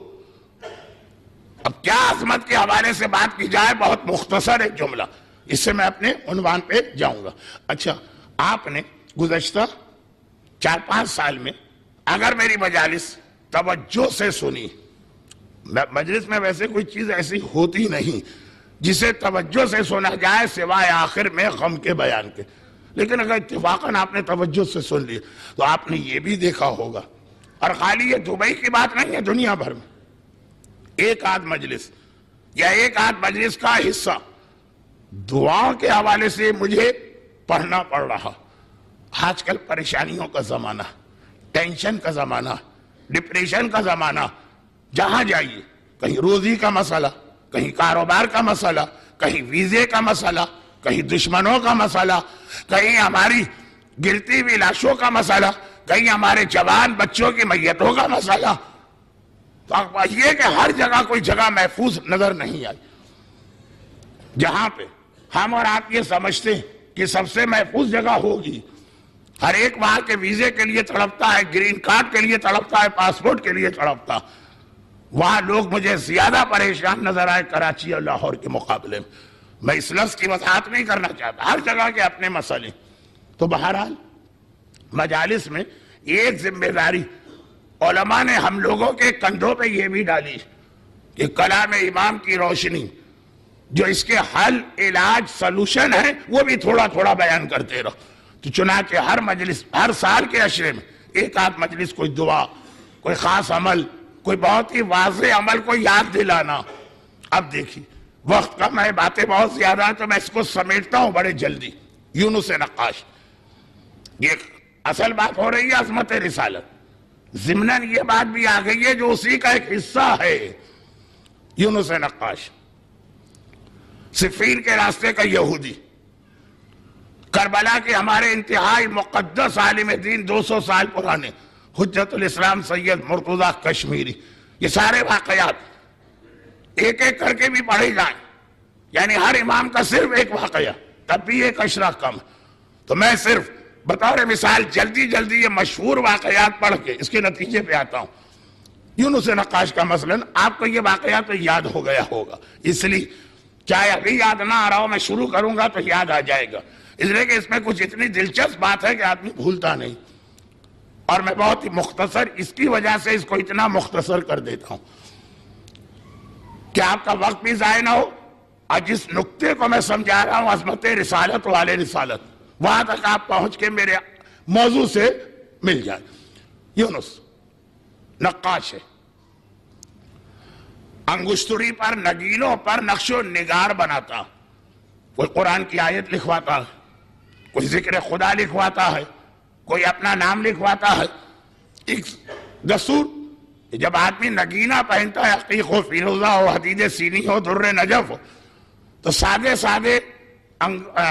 اب کیا عظمت کے حوالے سے بات کی جائے، بہت مختصر ایک جملہ، اس سے میں اپنے عنوان پہ جاؤں گا. اچھا، آپ نے گزشتہ 4-5 سال میں اگر میری مجالس توجہ سے سنی، مجلس میں ویسے کوئی چیز ایسی ہوتی نہیں جسے توجہ سے سنا جائے سوائے آخر میں غم کے بیان کے، لیکن اگر اتفاقاً آپ نے توجہ سے سن لی تو آپ نے یہ بھی دیکھا ہوگا، اور خالی یہ دبئی کی بات نہیں ہے، دنیا بھر میں ایک آدھ مجلس یا ایک آدھ مجلس کا حصہ دعاؤں کے حوالے سے مجھے پڑھنا پڑ رہا. آج کل پریشانیوں کا زمانہ، ٹینشن کا زمانہ، ڈپریشن کا زمانہ. جہاں جائیے کہیں روزی کا مسئلہ، کہیں کاروبار کا مسئلہ، کہیں ویزے کا مسئلہ، کہیں دشمنوں کا مسئلہ، کہیں ہماری گرتی ہوئی لاشوں کا مسئلہ، کہیں ہمارے جوان بچوں کی میتوں کا مسئلہ. تو یہ کہ ہر جگہ کوئی جگہ محفوظ نظر نہیں آئی. جہاں پہ ہم اور آپ یہ سمجھتے ہیں کہ سب سے محفوظ جگہ ہوگی، ہر ایک وہاں کے ویزے کے لیے تڑپتا ہے، گرین کارڈ کے لیے تڑپتا ہے، پاسپورٹ کے لیے تڑپتا۔ وہاں لوگ مجھے زیادہ پریشان نظر آئے کراچی اور لاہور کے مقابلے میں۔ میں اس لفظ کی وضاحت نہیں کرنا چاہتا، ہر جگہ کے اپنے مسئلے۔ تو بہرحال مجالس میں ایک ذمہ داری علماء نے ہم لوگوں کے کندھوں پہ یہ بھی ڈالی کہ کلام امام کی روشنی جو اس کے حل، علاج، سلوشن ہے وہ بھی تھوڑا تھوڑا بیان کرتے رہو۔ تو چنانچہ ہر مجلس، ہر سال کے عشرے میں ایک آدھ مجلس کوئی دعا، کوئی خاص عمل، کوئی بہت ہی واضح عمل کو یاد دلانا۔ اب دیکھیے وقت کم ہے، باتیں بہت زیادہ ہیں، تو میں اس کو سمیٹتا ہوں بڑے جلدی۔ یونس نقاش، یہ اصل بات ہو رہی ہے عظمت رسالت، ضمناً یہ بات بھی آ گئی ہے جو اسی کا ایک حصہ ہے۔ یونس نقاش صفین کے راستے کا یہودی، کربلا کے ہمارے انتہائی مقدس عالم دین 200 سال پرانے حجت الاسلام سید مرتضیٰ کشمیری، یہ سارے واقعات ایک ایک کر کے بھی پڑھے جائیں، یعنی ہر امام کا صرف ایک واقعہ، تب بھی ایک اشرا کم۔ تو میں صرف بطور مثال جلدی جلدی یہ مشہور واقعات پڑھ کے اس کے نتیجے پہ آتا ہوں۔ یونس نقاش کا مثلاً آپ کو یہ واقعات تو یاد ہو گیا ہوگا، اس لیے چاہے ابھی یاد نہ آ رہا ہو، میں شروع کروں گا تو یاد آ جائے گا، اس لیے کہ اس میں کچھ اتنی دلچسپ بات ہے کہ آدمی بھولتا نہیں، اور میں بہت ہی مختصر اس کی وجہ سے اس کو اتنا مختصر کر دیتا ہوں کہ آپ کا وقت بھی ضائع نہ ہو، اور جس نقطے کو میں سمجھا رہا ہوں عظمت رسالت والے رسالت، وہاں تک آپ پہنچ کے میرے موضوع سے مل جائے۔ یونس نقاش ہے، انگشتری پر، نگینوں پر نقش و نگار بناتا، کوئی قرآن کی آیت لکھواتا ہے، کوئی ذکر خدا لکھواتا ہے، کوئی اپنا نام لکھواتا ہے۔ ایک دستور، جب آدمی نگینہ پہنتا ہے، عقیق ہو، فیروزہ ہو، حدید سینی ہو، در نجف ہو، تو سادے سادے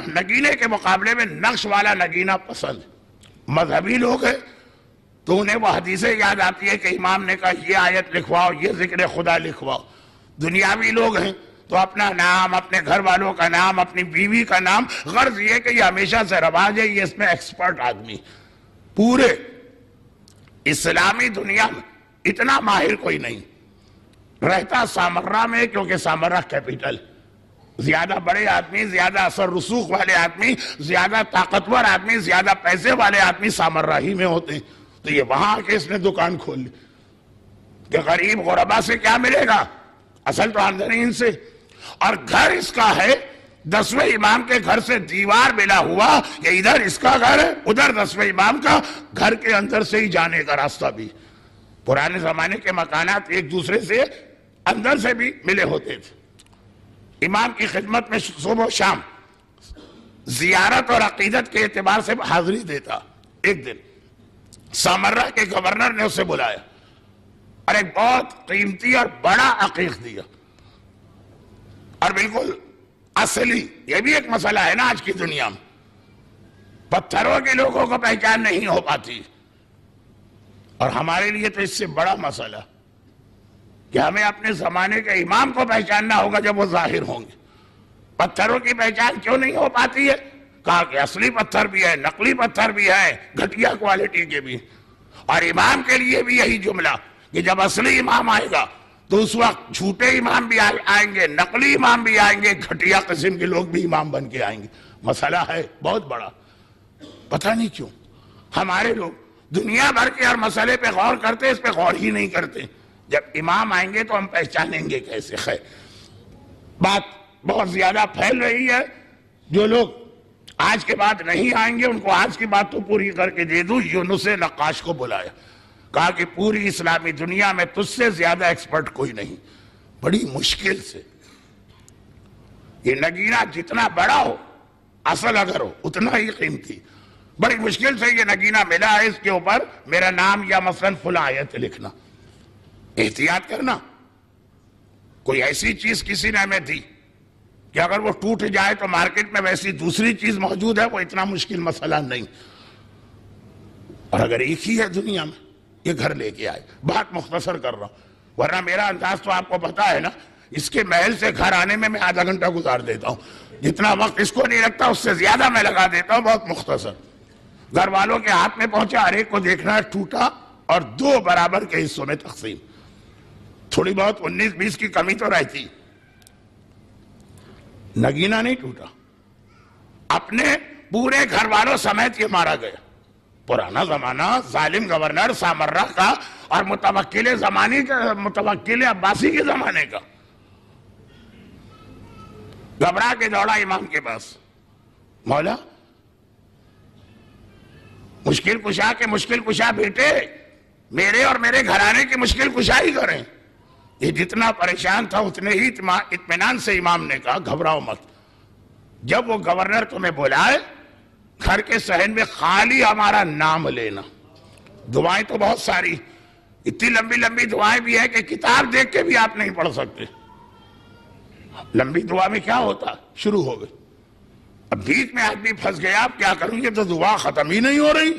نگینے کے مقابلے میں نقش والا نگینہ پسند۔ مذہبی لوگ ہیں تو انہیں وہ حدیثیں یاد آتی ہے کہ امام نے کہا یہ آیت لکھواؤ، یہ ذکر خدا لکھواؤ۔ دنیاوی لوگ ہیں تو اپنا نام، اپنے گھر والوں کا نام، اپنی بیوی کا نام، غرض یہ کہ یہ ہمیشہ سے رواج ہے، یہ اس میں ایکسپرٹ آدمی۔ پورے اسلامی دنیا میں اتنا ماہر کوئی نہیں، رہتا سامرہ میں، کیونکہ سامرہ کیپٹل، زیادہ بڑے آدمی، زیادہ اثر رسوخ والے آدمی، زیادہ طاقتور آدمی، زیادہ پیسے والے آدمی سامرہ ہی میں ہوتے ہیں۔ تو یہ وہاں آ کے اس نے دکان کھول لی کہ غریب غربا سے کیا ملے گا، اصل تو آمدنی ان سے۔ اور گھر اس کا ہے 10ویں امام کے گھر سے دیوار ملا ہوا کہ ادھر اس کا گھر ہے، ادھر 10ویں امام کا، گھر کے اندر سے ہی جانے کا راستہ بھی۔ پرانے زمانے کے مکانات ایک دوسرے سے اندر سے بھی ملے ہوتے تھے۔ امام کی خدمت میں صبح و شام زیارت اور عقیدت کے اعتبار سے حاضری دیتا۔ ایک دن سامرہ کے گورنر نے اسے بلایا اور ایک بہت قیمتی اور بڑا عقیق دیا، اور بالکل اصلی۔ یہ بھی ایک مسئلہ ہے نا آج کی دنیا میں، پتھروں کے لوگوں کو پہچان نہیں ہو پاتی، اور ہمارے لیے تو اس سے بڑا مسئلہ کہ ہمیں اپنے زمانے کے امام کو پہچاننا ہوگا جب وہ ظاہر ہوں گے۔ پتھروں کی پہچان کیوں نہیں ہو پاتی ہے؟ کہا کہ اصلی پتھر بھی ہے، نقلی پتھر بھی ہے، گھٹیا کوالٹی کے بھی۔ اور امام کے لیے بھی یہی جملہ کہ جب اصلی امام آئے گا تو اس وقت جھوٹے امام بھی آئیں گے، نقلی امام بھی آئیں گے، گھٹیا قسم کے لوگ بھی امام بن کے آئیں گے۔ مسئلہ ہے بہت بڑا، پتہ نہیں کیوں ہمارے لوگ دنیا بھر کے ہر مسئلے پہ غور کرتے، اس پہ غور ہی نہیں کرتے۔ جب امام آئیں گے تو ہم پہچانیں گے کیسے؟ خیر، بات بہت زیادہ پھیل رہی ہے، جو لوگ آج کے بعد نہیں آئیں گے ان کو آج کی بات تو پوری کر کے دے دوں۔ یونس نقاش کو بلایا، کہا کہ پوری اسلامی دنیا میں تجھ سے زیادہ ایکسپرٹ کوئی نہیں، بڑی مشکل سے یہ نگینہ جتنا بڑا ہو، اصل اگر ہو اتنا ہی قیمتی، بڑی مشکل سے یہ نگینہ ملا ہے، اس کے اوپر میرا نام یا مثلاً فلاں آیت لکھنا۔ احتیاط کرنا، کوئی ایسی چیز کسی نے ہمیں دی کہ اگر وہ ٹوٹ جائے تو مارکیٹ میں ویسی دوسری چیز موجود ہے، وہ اتنا مشکل مسئلہ نہیں، اور اگر ایک ہی ہے دنیا میں، یہ گھر لے کے آئے۔ بات مختصر کر رہا ہوں، ورنہ میرا انداز تو آپ کو پتا ہے نا، اس کے محل سے گھر آنے میں آدھا گھنٹہ گزار دیتا ہوں، جتنا وقت اس کو نہیں لگتا اس سے زیادہ میں لگا دیتا ہوں، بہت مختصر۔ گھر والوں کے ہاتھ میں پہنچا، ہر ایک کو دیکھنا ہے، ٹوٹا اور 2 برابر کے حصوں میں تقسیم. تھوڑی بہت 19-20 کی کمی تو رہتی، نگینہ نہیں ٹوٹا. اپنے پورے گھر والوں سمیت یہ مارا گیا. پرانا زمانہ ظالم گورنر سامرہ کا اور متوکل عباسی کے زمانے کا. گھبرا کے دوڑا امام کے پاس، مولا مشکل کشا کے مشکل کشا بیٹے میرے اور میرے گھرانے کی مشکل کشائی کریں. یہ جتنا پریشان تھا اتنے ہی اطمینان سے امام نے کہا گھبراؤ مت. جب وہ گورنر تمہیں بلائے گھر کے صحن میں خالی ہمارا نام لینا. دعائیں تو بہت ساری، اتنی لمبی لمبی دعائیں بھی ہیں کہ کتاب دیکھ کے بھی آپ نہیں پڑھ سکتے. لمبی دعا میں کیا ہوتا، شروع ہو گئے. اب بیچ میں آدمی پھنس گیا، اب کیا کروں، یہ تو دعا ختم ہی نہیں ہو رہی.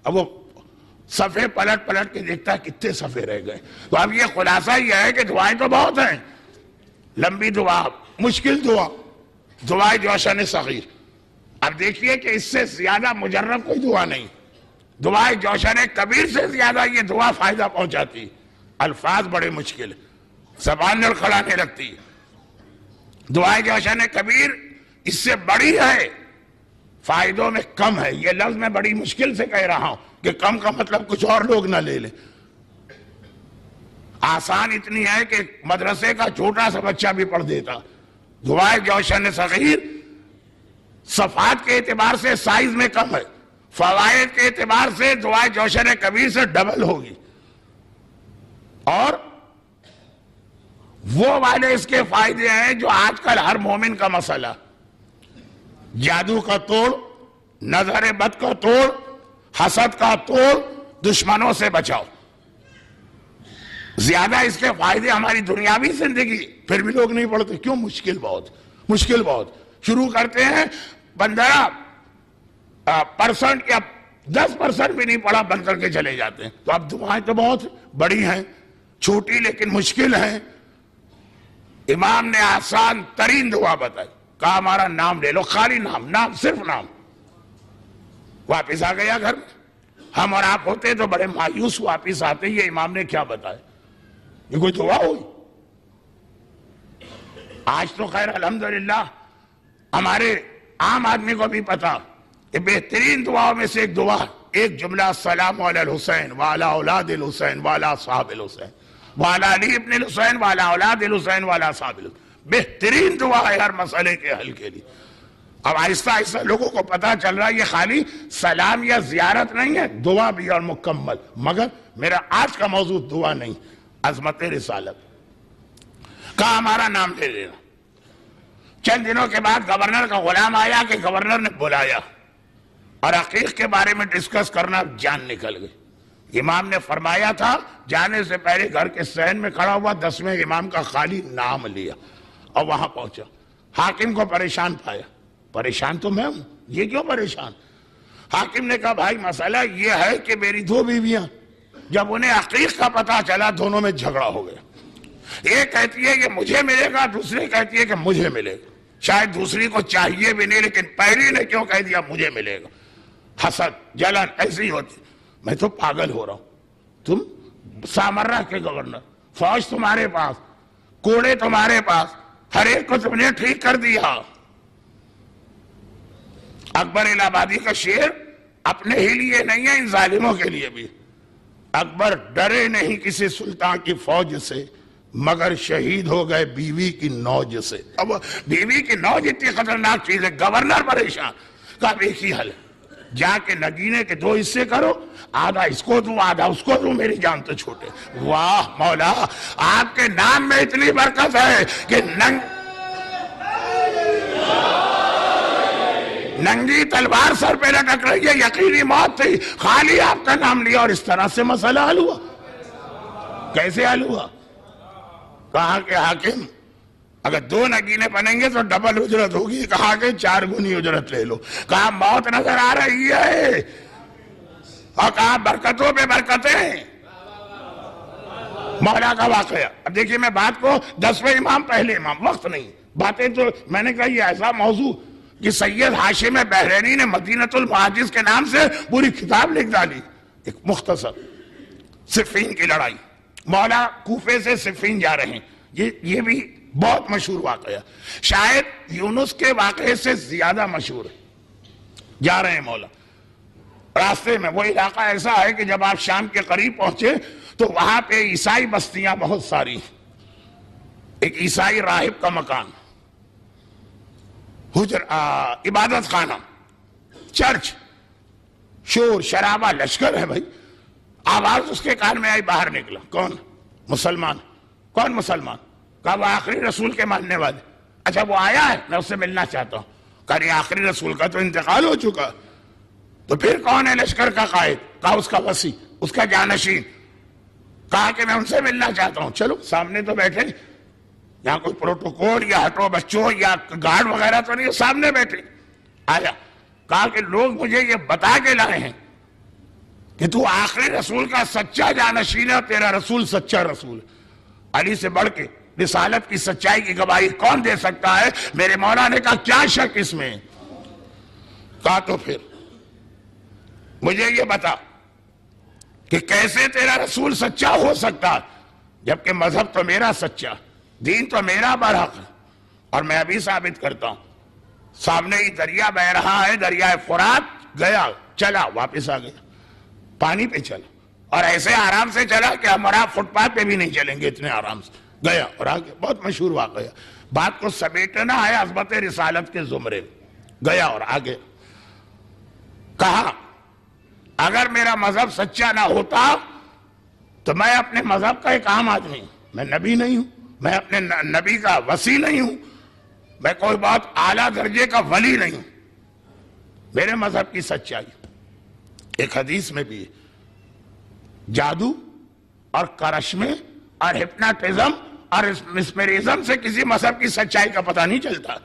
اب وہ صفحے پلٹ پلٹ کے دیکھتا ہے کتنے صفحے رہ گئے. تو اب یہ خلاصہ یہ ہے کہ دعائیں تو بہت ہیں، لمبی دعا، مشکل دعا، دعائے جوشن صغیر. اب دیکھیے کہ اس سے زیادہ مجرب کوئی دعا نہیں. دعائے جوشن کبیر سے زیادہ یہ دعا فائدہ پہنچاتی. الفاظ بڑے مشکل، زبان لڑکھڑانے لگتی. دعائے جوشن کبیر اس سے بڑی ہے، فائدوں میں کم ہے. یہ لفظ میں بڑی مشکل سے کہہ رہا ہوں کہ کم کا مطلب کچھ اور لوگ نہ لے لیں. آسان اتنی ہے کہ مدرسے کا چھوٹا سا بچہ بھی پڑھ دیتا. دعائے جوشن صغیر صفحات کے اعتبار سے سائز میں کم ہے، فوائد کے اعتبار سے دعائے جوشن کبیر سے ڈبل ہوگی. اور وہ والے اس کے فائدے ہیں جو آج کل ہر مومن کا مسئلہ، جادو کا توڑ، نظر بد کا توڑ، حسد کا توڑ، دشمنوں سے بچاؤ. زیادہ اس کے فائدے ہماری دنیاوی زندگی، پھر بھی لوگ نہیں پڑھتے. کیوں؟ مشکل بہت، مشکل بہت. شروع کرتے ہیں 15% یا 10% بھی نہیں پڑھا بند کر کے چلے جاتے ہیں. تو اب دعائیں تو بہت بڑی ہیں، چھوٹی لیکن مشکل ہیں. امام نے آسان ترین دعا بتائی، کہا ہمارا نام لے لو، خالی نام، نام، صرف نام. واپس آ گیا گھر میں. ہم اور آپ ہوتے تو بڑے مایوس واپس آتے. یہ امام نے کیا بتایا، یہ کوئی دعا ہوئی؟ آج تو خیر الحمدللہ ہمارے عام آدمی کو بھی پتا کہ بہترین دعاؤں میں سے ایک دعا، ایک جملہ، السلام علی الحسین وعلی اولاد الحسین وعلی اصحاب الحسین وعلی علی ابن الحسین وعلی اولاد الحسین وعلی اصحاب الحسین. بہترین دعا ہے ہر مسئلے کے حل کے لیے. اب آہستہ آہستہ لوگوں کو پتا چل رہا ہے یہ خالی سلام یا زیارت نہیں ہے، دعا بھی اور مکمل. مگر میرا آج کا موضوع دعا نہیں، عظمت رسالت. کہا ہمارا نام لے لینا. چند دنوں کے بعد گورنر کا غلام آیا کہ گورنر نے بلایا اور عقیق کے بارے میں ڈسکس کرنا، جان نکل گئی. امام نے فرمایا تھا جانے سے پہلے گھر کے صحن میں کھڑا ہوا، 10ویں امام کا خالی نام لیا اور وہاں پہنچا. حاکم کو پریشان پایا. پریشان تو میں ہوں، یہ کیوں پریشان؟ حاکم نے کہا بھائی مسئلہ یہ ہے کہ میری 2 بیویاں، جب انہیں عقیق کا پتا چلا دونوں میں جھگڑا ہو گیا. ایک کہتی ہے کہ مجھے ملے گا، دوسری کہتی ہے کہ مجھے ملے گا. شاید دوسری کو چاہیے بھی نہیں، لیکن پہلی نے کیوں کہہ دیا مجھے ملے گا. حسد، جلن ایسی ہوتی. میں تو پاگل ہو رہا ہوں. تم سامرہ کے گورنر، فوج تمہارے پاس، کوڑے تمہارے پاس، ہر ایک کو تم نے ٹھیک کر دیا. اکبر الہ آبادی کا شعر اپنے ہی لیے نہیں ہے، ان ظالموں کے لیے بھی. اکبر ڈرے نہیں کسی سلطان کی فوج سے، مگر شہید ہو گئے بیوی کی نوج سے. اب بیوی کی نوج اتنی خطرناک چیز ہے. گورنر پریشان. کہا ایک ہی حل ہے، جا کے نگینے کے 2 حصے کرو، آدھا اس کو دوں آدھا اس کو دوں، میری جان تو چھوٹے. واہ مولا، آپ کے نام میں اتنی برکت ہے کہ ننگی تلوار سر پہ لٹک رہی ہے، یقینی موت تھی، خالی آپ کا نام لیا اور اس طرح سے مسئلہ حل ہوا. کیسے حل ہوا؟ کہا کہ حاکم اگر 2 نگینے بنیں گے تو ڈبل اجرت ہوگی. کہا کہ 4 گنی اجرت لے لو. کہا موت نظر آ رہی ہے، اور کہا برکتوں پہ برکتیں. مولا کا واقعہ. اب دیکھیے میں بات کو 10ویں امام پہلے امام، وقت نہیں، باتیں تو میں نے کہا یہ ایسا موضوع کہ سید ہاشم بحرینی نے مدینۃ المعاجز کے نام سے پوری کتاب لکھ ڈالی، ایک مختصر، صفین کی لڑائی، مولا کوفے سے صفین جا رہے ہیں، یہ بھی بہت مشہور واقعہ، شاید یونس کے واقعے سے زیادہ مشہور ہے۔ جا رہے ہیں مولا، راستے میں وہ علاقہ ایسا ہے کہ جب آپ شام کے قریب پہنچے تو وہاں پہ عیسائی بستیاں بہت ساری، ایک عیسائی راہب کا مکان، عبادت خانہ، چرچ، شور شرابہ، لشکر ہے بھائی۔ آواز اس کے کان میں آئی، باہر نکلا، کون؟ مسلمان۔ کون مسلمان؟ کہا وہ آخری رسول کے ماننے والے۔ اچھا وہ آیا ہے، میں اس سے ملنا چاہتا ہوں۔ کہا نہیں، آخری رسول کا تو انتقال ہو چکا۔ تو پھر کون ہے لشکر کا قائد؟ کہا اس کا وصی، اس کا جانشین۔ کہا کہ میں ان سے ملنا چاہتا ہوں۔ چلو سامنے تو بیٹھے، یہاں کوئی پروٹوکول یا ہٹو بچوں یا گارڈ وغیرہ تو نہیں، سامنے بیٹھے۔ آیا، کہا کہ لوگ مجھے یہ بتا کے لائے ہیں کہ تو آخری رسول کا سچا جانشین ہے اور تیرا رسول سچا رسول ہے۔ علی سے بڑھ کے رسالت کی سچائی کی گواہی کون دے سکتا ہے؟ میرے مولا نے کہا کیا شک اس میں؟ کہا تو پھر مجھے یہ بتا کہ کیسے تیرا رسول سچا ہو سکتا جبکہ مذہب تو میرا سچا، دین تو میرا برحق ہے، اور میں ابھی ثابت کرتا ہوں۔ سامنے ہی دریا بہ رہا ہے، دریائے فرات، گیا، چلا، واپس آ گیا، پانی پہ چلا، اور ایسے آرام سے چلا کہ ہمارا فٹ پاتھ پہ بھی نہیں چلیں گے اتنے آرام سے، گیا اور آگے۔ بہت مشہور واقعہ، بات کو سمیٹنا ہے عظمت رسالت کے زمرے میں، گیا اور آگے۔ کہا اگر میرا مذہب سچا نہ ہوتا تو میں اپنے مذہب کا ایک عام آدمی ہوں، میں نبی نہیں ہوں، میں اپنے نبی کا وصی نہیں ہوں، میں کوئی بہت اعلیٰ درجے کا ولی نہیں ہوں، میرے مذہب کی سچائی۔ ایک حدیث میں بھی ہے، جادو اور کرشمے اور ہپناٹزم اور مسمرزم سے کسی مذہب کی سچائی کا پتہ نہیں چلتا۔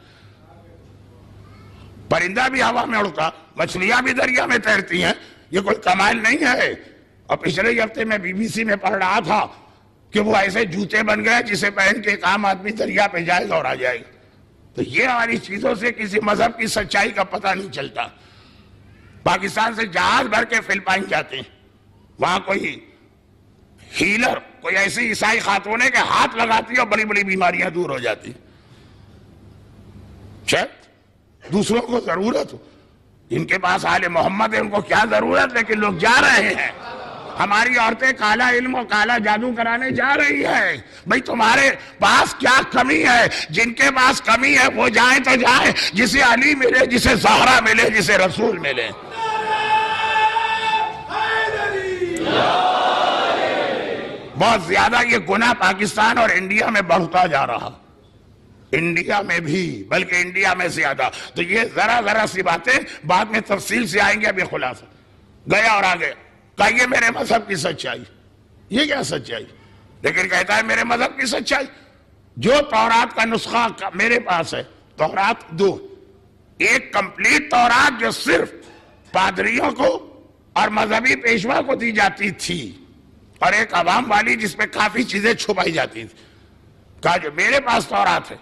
پرندہ بھی ہوا میں اڑتا، مچھلیاں بھی دریا میں تیرتی ہیں، یہ کوئی کمال نہیں ہے۔ اور پچھلے ہفتے میں BBC میں پڑھ رہا تھا کہ وہ ایسے جوتے بن گئے جسے پہن کے ایک عام آدمی دریا پہ جائے گا اور آ جائے گا۔ تو یہ ہماری چیزوں سے کسی مذہب کی سچائی کا پتہ نہیں چلتا۔ پاکستان سے جہاز بھر کے فلپائن جاتے ہیں، وہاں کوئی ہیلر، کوئی ایسی عیسائی خاتون ہے کہ ہاتھ لگاتی ہے اور بڑی بڑی بیماریاں دور ہو جاتی ہیں۔ شاید دوسروں کو ضرورت ہو، جن کے پاس آل محمد ہے ان کو کیا ضرورت، لیکن لوگ جا رہے ہیں۔ ہماری عورتیں کالا علم اور کالا جادو کرانے جا رہی ہے۔ بھئی تمہارے پاس کیا کمی ہے؟ جن کے پاس کمی ہے وہ جائیں تو جائیں، جسے علی ملے، جسے زہرا ملے، جسے رسول ملے۔ بہت زیادہ یہ گناہ پاکستان اور انڈیا میں بڑھتا جا رہا، انڈیا میں بھی، بلکہ انڈیا میں زیادہ۔ تو یہ ذرا سی باتیں بعد میں تفصیل سے آئیں گے، ابھی خلاصہ۔ گیا اور آگے، کہا یہ میرے مذہب کی سچائی۔ یہ کیا سچائی؟ لیکن کہتا ہے میرے مذہب کی سچائی، جو تورات کا نسخہ میرے پاس ہے، تورات 2، ایک کمپلیٹ تورات جو صرف پادریوں کو اور مذہبی پیشوا کو دی جاتی تھی، اور ایک عوام والی جس میں کافی چیزیں چھپائی جاتی تھی۔ کہا جو میرے پاس تورات ہے،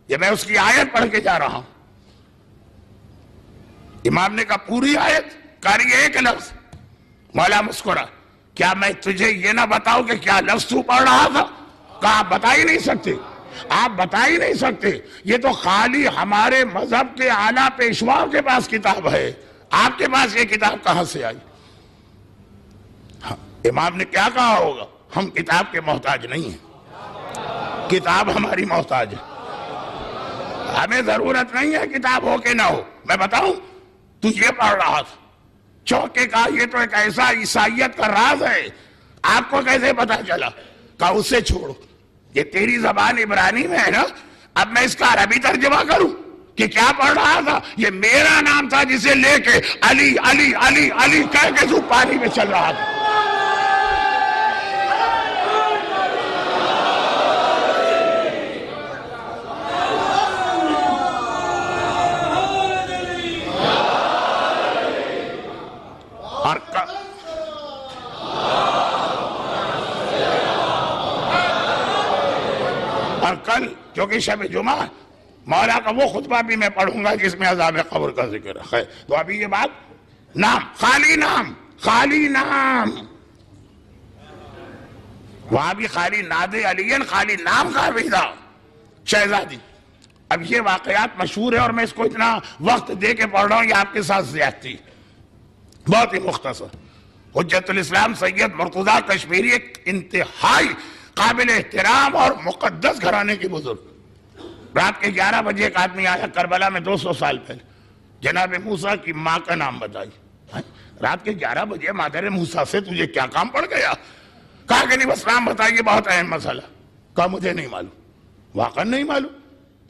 یہ میں اس کی آیت پڑھ کے جا رہا ہوں۔ امام نے کہا پوری آیت؟ کہا رہی ایک لفظ۔ مولا مسکرا، کیا میں تجھے یہ نہ بتاؤں کہ کیا لفظ تو پڑھ رہا تھا؟ کہا آپ بتا ہی نہیں سکتے، آپ بتا ہی نہیں سکتے، یہ تو خالی ہمارے مذہب کے اعلیٰ پیشواؤں کے پاس کتاب ہے، آپ کے پاس یہ کتاب کہاں سے آئی؟ امام نے کیا کہا ہوگا؟ ہم کتاب کے محتاج نہیں ہیں، کتاب ہماری محتاج ہے، ہمیں ضرورت نہیں ہے کتاب ہو کہ نہ ہو۔ میں بتاؤں تو یہ پڑھ رہا تھا، چوک کے کہا یہ تو ایک ایسا عیسائیت کا راز ہے، آپ کو کیسے پتا چلا؟ کہا اسے چھوڑو، یہ تیری زبان عبرانی میں ہے نا، اب میں اس کا عربی ترجمہ کروں کہ کیا پڑھ رہا تھا؟ یہ میرا نام تھا جسے لے کے علی علی علی علی کہہ کے تو پانی میں چل رہا تھا۔ اور کل کیونکہ شب جمعہ مولا کا وہ خطبہ بھی میں پڑھوں گا جس میں عذاب قبر کا ذکر ہے. خیر تو ابھی یہ بات نام، خالی نام، خالی نام، وہاں بھی خالی ناد علی، خالی نام کا عقیدہ شہزادی. اب یہ واقعات مشہور ہے اور میں اس کو اتنا وقت دے کے پڑھ رہا ہوں، یہ آپ کے ساتھ زیادتی بہت ہی مختصر. حجت الاسلام سید مرتضیٰ کشمیری ایک انتہائی قابل احترام اور مقدس گھرانے کی بزرگ. رات کے 11 بجے ایک آدمی آیا کربلا میں 200 سال پہلے، جناب موسیٰ کی ماں کا نام بتائی. رات کے 11 بجے مادر موسیٰ سے تجھے کیا کام پڑ گیا؟ کہا کہ نہیں بس نام بتائیے، بہت اہم مسئلہ. کہا مجھے نہیں معلوم. واقعا نہیں معلوم؟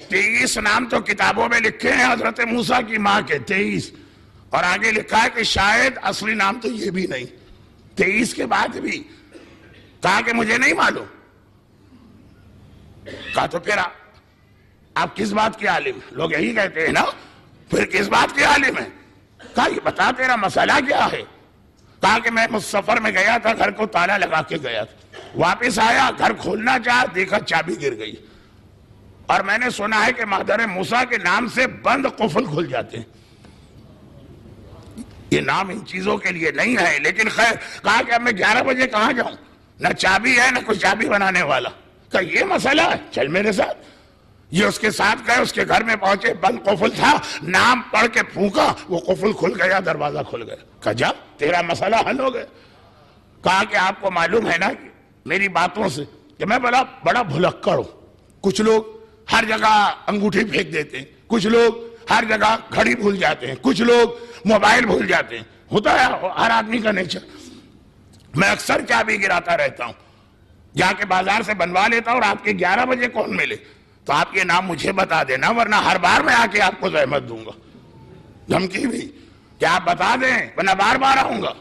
23 نام تو کتابوں میں لکھے ہیں حضرت موسیٰ کی ماں کے، 23، اور آگے لکھا ہے کہ شاید اصلی نام تو یہ بھی نہیں. 23 کے بعد بھی کہا کہ مجھے نہیں معلوم. کہا تو پھر آپ کس بات کے عالم ہیں؟ لوگ یہی کہتے ہیں نا، پھر کس بات کے عالم ہیں؟ کہا یہ بتا تیرا مسئلہ کیا ہے؟ کہا کہ میں سفر میں گیا تھا، گھر کو تالا لگا کے گیا تھا، واپس آیا، گھر کھولنا چاہا، دیکھا چابی گر گئی، اور میں نے سنا ہے کہ مادر موسیٰ کے نام سے بند قفل کھل جاتے ہیں. یہ نام ان چیزوں کے لیے نہیں ہے، لیکن خیر. کہا کہ اب میں 11 بجے کہاں جاؤں؟ نہ چابی ہے نہ کوئی چابی بنانے والا. کہا یہ مسئلہ ہے، چل میرے ساتھ. یہ اس کے ساتھ گئے، اس کے گھر میں پہنچے، بند قفل تھا، نام پڑھ کے پھونکا، وہ قفل کھل گیا، دروازہ کھل گیا. کہا جا تیرا مسئلہ حل ہو گیا. کہا کہ آپ کو معلوم ہے نا میری باتوں سے کہ میں بڑا بھلکڑ ہوں. کچھ لوگ ہر جگہ انگوٹھی پھینک دیتے ہیں، کچھ لوگ ہر جگہ گھڑی بھول جاتے ہیں، کچھ لوگ موبائل بھول جاتے ہیں. ہوتا ہے ہر آدمی کا نیچر. میں اکثر چابی گراتا رہتا ہوں، جا کے بازار سے بنوا لیتا ہوں. رات کے 11 بجے کون ملے تو آپ یہ نام مجھے بتا دینا، ورنہ ہر بار میں آ کے آپ کو زحمت دوں گا. دھمکی بھی کہ آپ بتا دیں ورنہ بار بار آؤں گا.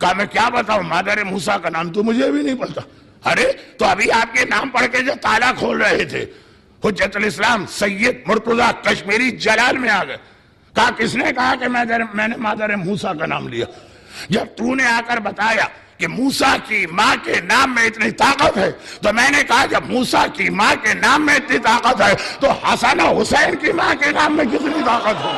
کہا میں کیا بتاؤں؟ مادر موسیٰ کا نام تو مجھے بھی نہیں پتا. ارے تو ابھی آپ کے نام پڑھ کے جو تالا کھول رہے تھے حجت الاسلام سید مرتضیٰ کشمیری جلال میں آ گئے. کہا کس نے کہا کہ میں نے مادر موسیٰ کا نام لیا؟ جب تو نے آ کر بتایا کہ موسیٰ کی ماں کے نام میں اتنی طاقت ہے تو میں نے کہا جب موسیٰ کی ماں کے نام میں اتنی طاقت ہے تو حسن و حسین کی ماں کے نام میں کتنی طاقت ہو.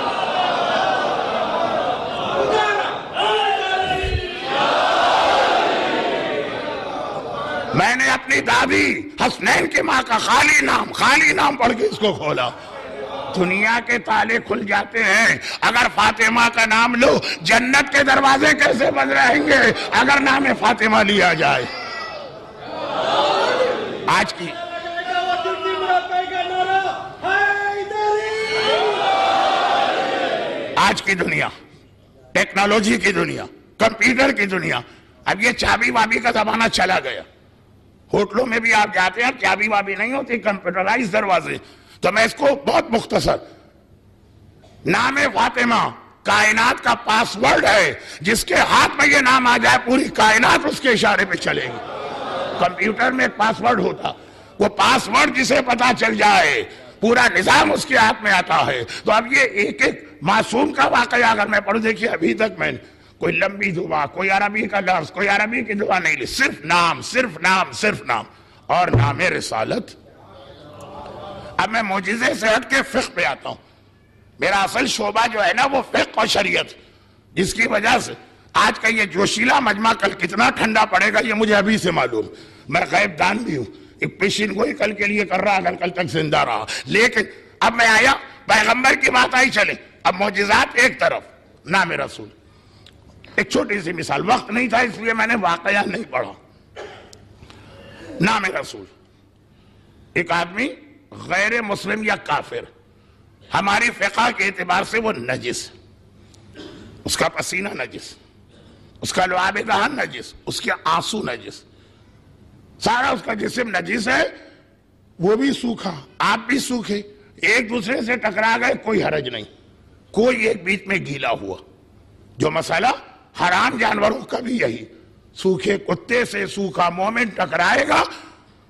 میں نے اپنی دادی حسنین کی ماں کا خالی نام پڑھ کے اس کو کھولا. دنیا کے تالے کھل جاتے ہیں. اگر فاطمہ کا نام لو جنت کے دروازے کیسے بند رہیں گے اگر نام فاطمہ لیا جائے؟ آج کی دنیا، ٹیکنالوجی کی دنیا، کمپیوٹر کی دنیا، اب یہ چابی وابی کا زمانہ چلا گیا. ہوٹلوں میں بھی آپ جاتے ہیں، چابی وابی نہیں ہوتی، کمپیوٹرائز دروازے. تو میں اس کو بہت مختصر، نام فاطمہ کائنات کا پاس ورڈ ہے. جس کے ہاتھ میں یہ نام آ جائے پوری کائنات اس کے اشارے پہ چلے گی. کمپیوٹر میں ایک پاس ورڈ ہوتا، وہ پاس ورڈ جسے پتا چل جائے پورا نظام اس کے ہاتھ میں آتا ہے. تو اب یہ ایک ایک معصوم کا واقعہ اگر میں پڑھوں، دیکھیے ابھی تک میں نے کوئی لمبی دعا، کوئی عربی کا لفظ، کوئی عربی کی دعا نہیں لی، صرف نام اور نام رسالت. اب میں معجزے سے ہٹ کے فقہ پہ آتا ہوں. میرا اصل شعبہ جو ہے نا وہ فقہ اور شریعت، جس کی وجہ سے آج کا یہ جوشیلا مجمع کل کتنا ٹھنڈا پڑے گا یہ مجھے ابھی سے معلوم. میں غیب دان بھی ہوں، ایک پیشین گوئی کل کے لیے کر رہا اگر کل تک زندہ رہا. لیکن اب میں آیا، پیغمبر کی بات آئی چلے. اب معجزات ایک طرف، نام رسول. ایک چھوٹی سی مثال، وقت نہیں تھا اس لیے میں نے واقعہ نہیں پڑھا. نام رسول، ایک آدمی غیر مسلم یا کافر، ہماری فقہ کے اعتبار سے وہ نجس، اس کا پسینہ نجس، اس کا لعاب دہن نجس، اس کے آنسو نجس، سارا اس کا جسم نجس ہے. وہ بھی سوکھا، آپ بھی سوکھے، ایک دوسرے سے ٹکرا گئے، کوئی حرج نہیں. کوئی ایک بیچ میں گیلا ہوا. جو مسئلہ حرام جانوروں کا بھی یہی، سوکھے کتے سے سوکھا مومن ٹکرائے گا،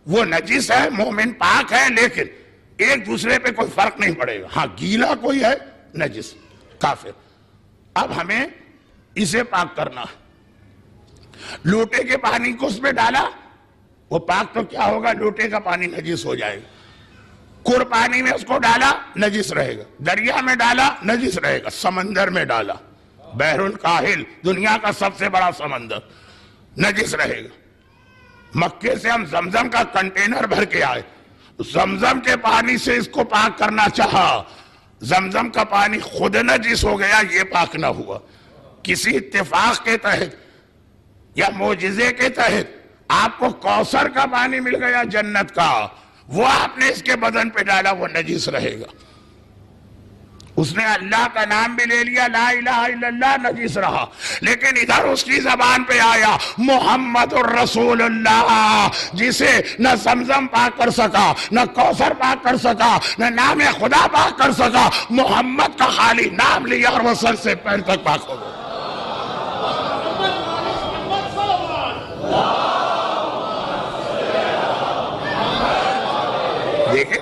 وہ نجس ہے، مومن پاک ہے، لیکن ایک دوسرے پہ کوئی فرق نہیں پڑے گا. ہاں گیلا کوئی ہے، نجس، کافر. اب ہمیں اسے پاک کرنا ہے. لوٹے کے پانی کو اس میں ڈالا، وہ پاک تو کیا ہوگا، لوٹے کا پانی نجس ہو جائے گا. کور پانی میں اس کو ڈالا نجس رہے گا، دریا میں ڈالا نجس رہے گا، سمندر میں ڈالا بحر الکاہل دنیا کا سب سے بڑا سمندر نجس رہے گا۔ مکے سے ہم زمزم کا کنٹینر بھر کے آئے، زمزم کے پانی سے اس کو پاک کرنا چاہا، زمزم کا پانی خود نجس ہو گیا، یہ پاک نہ ہوا۔ کسی اتفاق کے تحت یا معجزے کے تحت آپ کو کوثر کا پانی مل گیا جنت کا، وہ آپ نے اس کے بدن پہ ڈالا، وہ نجس رہے گا۔ اس نے اللہ کا نام بھی لے لیا، لا الہ الا اللہ، نجس رہا۔ لیکن ادھر اس کی زبان پہ آیا محمد الرسول اللہ، جسے نہ زمزم پاک کر سکا، نہ کوثر پاک کر سکا، نہ نام خدا پاک کر سکا، محمد کا خالی نام لیا اور وہ سر سے پیر تک پاک ہو گیا۔ دیکھیں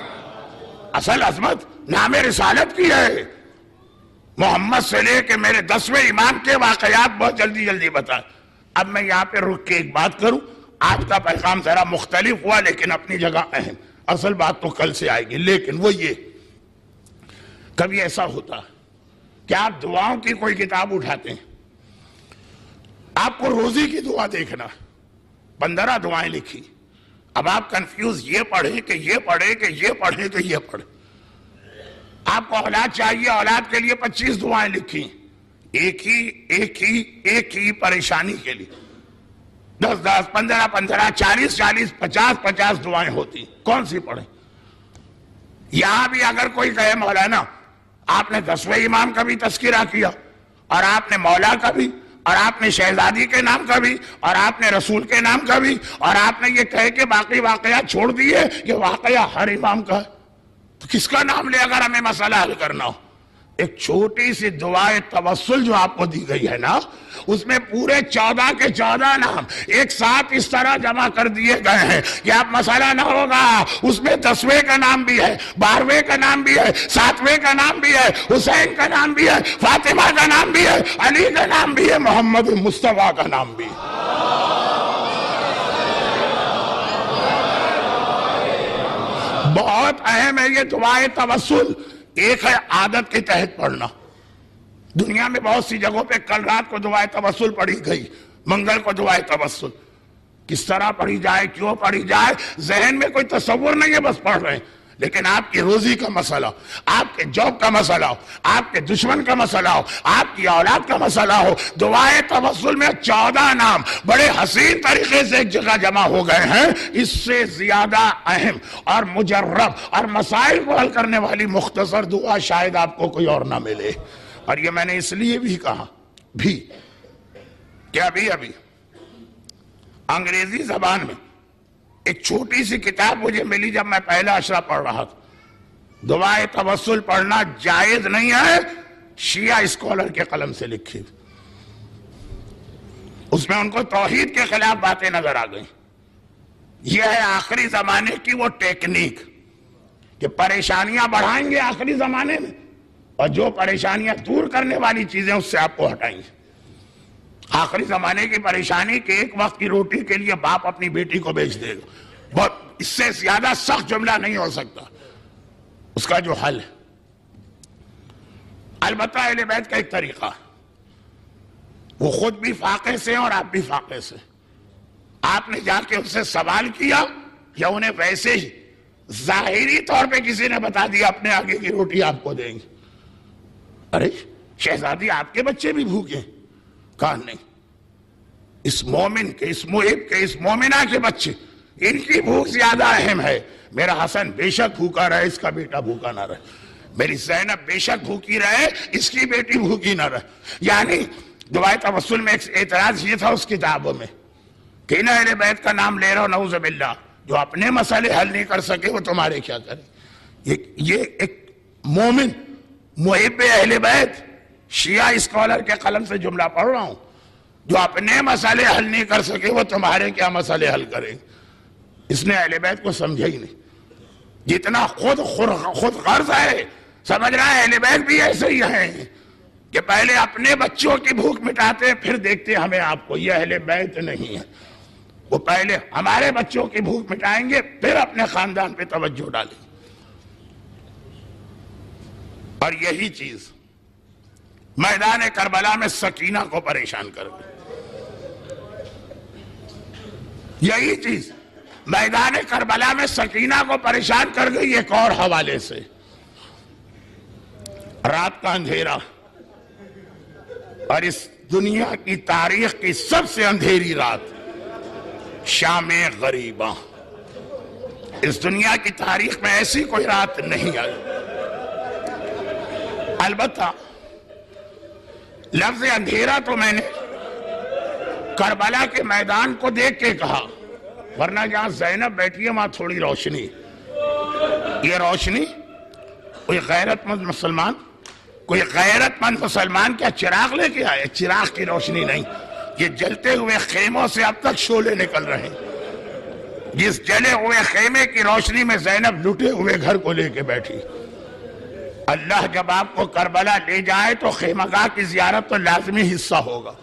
اصل عظمت نام رسالت کی ہے۔ محمد سے لے کے میرے 10ویں امام کے واقعات بہت جلدی جلدی بتائیں۔ اب میں یہاں پہ رک کے ایک بات کروں، آج کا پیغام ذرا مختلف ہوا لیکن اپنی جگہ اہم، اصل بات تو کل سے آئے گی، لیکن وہ یہ کبھی ایسا ہوتا کہ آپ دعاؤں کی کوئی کتاب اٹھاتے ہیں، آپ کو روزی کی دعا دیکھنا، 15 دعائیں لکھی، اب آپ کنفیوز یہ پڑھیں کہ یہ پڑھیں کہ یہ پڑھیں کہ یہ پڑھیں۔ آپ کو اولاد چاہیے، اولاد کے لیے 25 دعائیں لکھی، ایک ہی پریشانی کے لیے 10 15 40 50 دعائیں ہوتی، کون سی پڑھیں؟ یہاں بھی اگر کوئی کہے مولانا آپ نے 10ویں امام کا بھی تذکرہ کیا، اور آپ نے مولا کا بھی، اور آپ نے شہزادی کے نام کا بھی، اور آپ نے رسول کے نام کا بھی، اور آپ نے یہ کہے کہ باقی واقعات چھوڑ دیے، یہ واقعہ ہر امام کا ہے، تو کس کا نام لے اگر ہمیں مسئلہ حل کرنا ہو؟ ایک چھوٹی سی دعائے توسل جو آپ کو دی گئی ہے نا، اس میں پورے 14 کے 14 نام ایک ساتھ اس طرح جمع کر دیے گئے ہیں کہ آپ مسئلہ نہ ہوگا۔ اس میں 10ویں کا نام بھی ہے، 12ویں کا نام بھی ہے، 7ویں کا نام بھی ہے، حسین کا نام بھی ہے، فاطمہ کا نام بھی ہے، علی کا نام بھی ہے، محمد مصطفیٰ کا نام بھی ہے۔ بہت اہم ہے یہ دعائے توسل۔ ایک ہے عادت کے تحت پڑھنا، دنیا میں بہت سی جگہوں پہ کل رات کو دعائے توسل پڑھی گئی، منگل کو دعائے توسل، کس طرح پڑھی جائے، کیوں پڑھی جائے، ذہن میں کوئی تصور نہیں ہے، بس پڑھ رہے ہیں۔ لیکن آپ کی روزی کا مسئلہ، آپ کے جاب کا مسئلہ ہو، آپ کے دشمن کا مسئلہ ہو، آپ کی اولاد کا مسئلہ ہو، دعائے توسل میں 14 نام بڑے حسین طریقے سے ایک جگہ جمع ہو گئے ہیں۔ اس سے زیادہ اہم اور مجرب اور مسائل کو حل کرنے والی مختصر دعا شاید آپ کو کوئی اور نہ ملے۔ اور یہ میں نے اس لیے بھی کہا کہ ابھی انگریزی زبان میں ایک چھوٹی سی کتاب مجھے ملی جب میں پہلا اشرا پڑھ رہا تھا، دعائے توسل پڑھنا جائز نہیں ہے، شیعہ اسکالر کے قلم سے لکھی، اس میں ان کو توحید کے خلاف باتیں نظر آ گئیں۔ یہ ہے آخری زمانے کی وہ ٹیکنیک کہ پریشانیاں بڑھائیں گے آخری زمانے میں، اور جو پریشانیاں دور کرنے والی چیزیں اس سے آپ کو ہٹائیں گے۔ آخری زمانے کی پریشانی کہ ایک وقت کی روٹی کے لیے باپ اپنی بیٹی کو بیچ دے گا، بہت اس سے زیادہ سخت جملہ نہیں ہو سکتا۔ اس کا جو حل ہے، البتہ اہل بیت کا ایک طریقہ، وہ خود بھی فاقے سے اور آپ بھی فاقے سے، آپ نے جا کے ان سے سوال کیا یا انہیں ویسے ہی ظاہری طور پہ کسی نے بتا دیا اپنے آگے کی روٹی آپ کو دیں گے؟ ارے شہزادی آپ کے بچے بھی بھوکے ہیں؟ کہا نہیں، اس مومن کے، اس محب کے، اس مومنہ کے بچے، ان کی بھوک زیادہ اہم ہے۔ میرا حسن بے شک بھوکا رہے، اس کا بیٹا بھوکا نہ رہے، میری زینب بے شک بھوکی رہے، اس کی بیٹی بھوکی نہ رہے۔ یعنی دعائے توسل میں ایک اعتراض یہ تھا اس کتابوں میں کہ ان اہل بیت کا نام لے رہا ہو، نعوذ باللہ، جو اپنے مسئلے حل نہیں کر سکے وہ تمہارے کیا کریں؟ یہ ایک مومن محب اہل بیت شیعہ اسکالر کے قلم سے جملہ پڑھ رہا ہوں، جو اپنے مسئلے حل نہیں کر سکے وہ تمہارے کیا مسئلے حل کریں؟ اس نے اہل بیت کو سمجھا ہی نہیں، جتنا خود غرض ہے، سمجھ رہا ہے اہل بیت بھی ایسے ہی ہیں کہ پہلے اپنے بچوں کی بھوک مٹاتے پھر دیکھتے ہمیں آپ کو۔ یہ اہل بیت نہیں ہے، وہ پہلے ہمارے بچوں کی بھوک مٹائیں گے پھر اپنے خاندان پہ توجہ ڈالیں گے۔ اور یہی چیز میدان کربلا میں سکینہ کو پریشان کر گئی. یہی چیز میدان کربلا میں سکینہ کو پریشان کر گئی ایک اور حوالے سے. رات کا اندھیرا اور اس دنیا کی تاریخ کی سب سے اندھیری رات شام غریبہ. اس دنیا کی تاریخ میں ایسی کوئی رات نہیں آئی. البتہ لفظ اندھیرا تو میں نے کربلا کے میدان کو دیکھ کے کہا، ورنہ جہاں زینب بیٹھی ہے وہاں تھوڑی روشنی. یہ روشنی کوئی غیرت مند مسلمان کیا چراغ لے کے آئے؟ چراغ کی روشنی نہیں، یہ جلتے ہوئے خیموں سے اب تک شعلے نکل رہے ہیں. جس جلے ہوئے خیمے کی روشنی میں زینب لٹے ہوئے گھر کو لے کے بیٹھی. اللہ جب آپ کو کربلا لے جائے تو خیمگاہ کی زیارت تو لازمی حصہ ہوگا.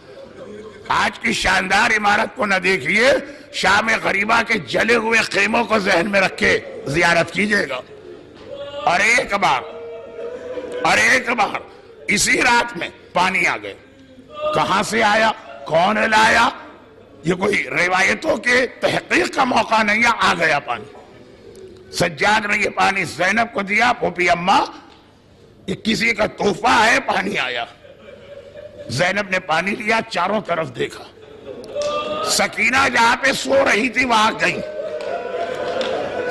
آج کی شاندار عمارت کو نہ دیکھیے، شام غریبہ کے جلے ہوئے خیموں کو ذہن میں رکھ کے زیارت کیجئے گا. اور ایک بار اسی رات میں پانی آ گئے. کہاں سے آیا؟ کون لایا؟ یہ کوئی روایتوں کے تحقیق کا موقع نہیں ہے، آ گیا پانی. سجاد نے یہ پانی زینب کو دیا، پھوپھی اماں یہ کسی کا تحفہ ہے، پانی آیا. زینب نے پانی لیا، چاروں طرف دیکھا. سکینہ جہاں پہ سو رہی تھی وہاں گئی.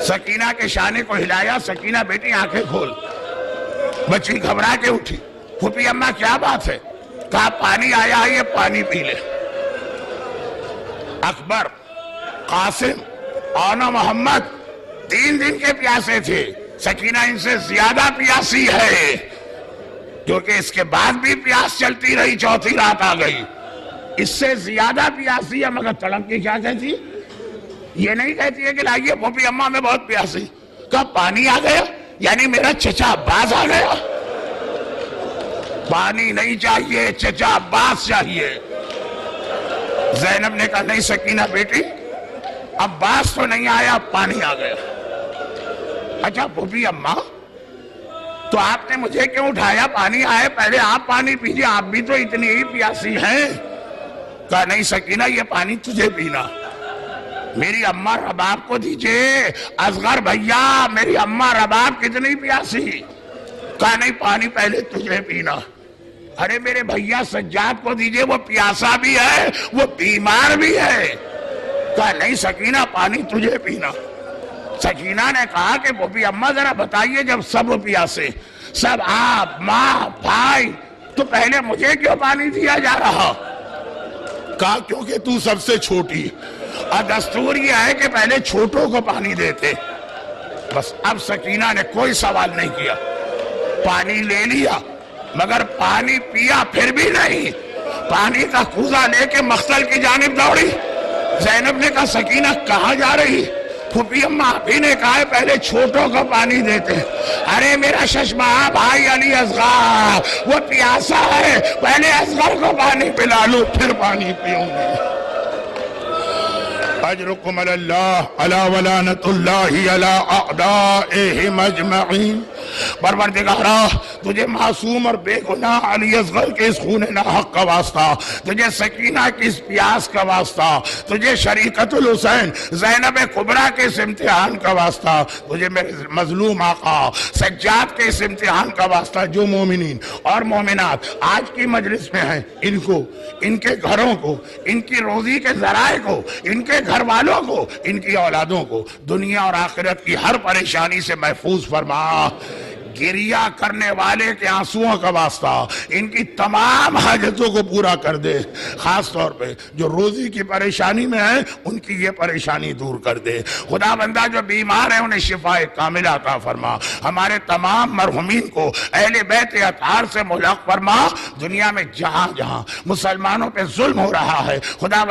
سکینہ کے شانے کو ہلایا، سکینہ بیٹی آنکھیں کھول. بچی گھبرا کے اٹھی. پھوپھی اماں کیا بات ہے؟ کہا پانی آیا ہے، یہ پانی پی لے. اکبر، قاسم، آنا محمد 3 دن کے پیاسے تھے. سکینہ ان سے زیادہ پیاسی ہے، کیونکہ اس کے بعد بھی پیاس چلتی رہی، چوتھی رات آ گئی. اس سے زیادہ پیاسی ہے، مگر تڑپ کے کیا کہتی؟ یہ نہیں کہتی ہے کہ لائیے پھوپھی اماں میں بہت پیاسی. کہا پانی آ گیا، یعنی میرا چچا عباس آ گیا. پانی نہیں چاہیے، چچا عباس چاہیے. زینب نے کہا نہیں سکینہ بیٹی، عباس تو نہیں آیا، پانی آ گیا. اچھا پھوپھی اماں تو آپ نے مجھے کیوں اٹھایا؟ پانی آئے پہلے آپ پانی پیجئے، آپ بھی تو اتنی ہی پیاسی ہیں. کہا نہیں سکینہ یہ پانی تجھے پینا. میری اماں رباب کو دیجئے. اصغر بھیا میری اماں رباب کتنی پیاسی. کہا نہیں پانی پہلے تجھے پینا. ارے میرے بھیا سجاد کو دیجئے، وہ پیاسا بھی ہے، وہ بیمار بھی ہے. کہا نہیں سکینہ پانی تجھے پینا. سکینہ نے کہا کہ پھوپھی اماں ذرا بتائیے، جب سب پیاسے، سب آپ، ماں، بھائی، تو پہلے مجھے کیوں پانی دیا جا رہا؟ کہا کیونکہ تو سب سے چھوٹی، اور دستور یہ ہے کہ پہلے چھوٹوں کو پانی دیتے. بس اب سکینہ نے کوئی سوال نہیں کیا، پانی لے لیا، مگر پانی پیا پھر بھی نہیں. پانی کا کوزہ لے کے مختل کی جانب دوڑی. زینب نے کہا سکینہ کہاں جا رہی؟ پھوپھی اماں آپ ہی نے کہا ہے پہلے چھوٹوں کو پانی دیتے. ارے میرا ششمہ بھائی علی اصغر وہ پیاسا ہے، پہلے اصغر کو پانی پلا لو پھر پانی پیوں گی. اجرکم علی اللہ علی ولانت اللہ علی اعدائہم اجمعین. پروردگارا تجھے معصوم اور بے گناہ علی اصغر کے اس خون ناحق کا واسطہ، تجھے سکینہ کی اس پیاس کا واسطہ، تجھے شریکت الحسین زینب کبریٰ کے اس امتحان کا واسطہ، تجھے میرے مظلوم آقا سجاد کے اس امتحان کا واسطہ. جو مومنین اور مومنات آج کی مجلس میں ہیں، ان کو، ان کے گھروں کو، ان کی روزی کے ذرائع کو، ان کے گھر والوں کو، ان کی اولادوں کو دنیا اور آخرت کی ہر پریشانی سے محفوظ فرما. گریہ کرنے والے کے آنسوؤں کا واسطہ ان کی تمام حاجتوں کو پورا کر دے. خاص طور پہ جو روزی کی پریشانی میں ہیں ان کی یہ پریشانی دور کر دے. خدا بندہ جو بیمار ہیں انہیں شفا کاملہ عطا فرما. ہمارے تمام مرحومین کو اہل بیت اطہار سے ملحق فرما. دنیا میں جہاں جہاں مسلمانوں پہ ظلم ہو رہا ہے خدا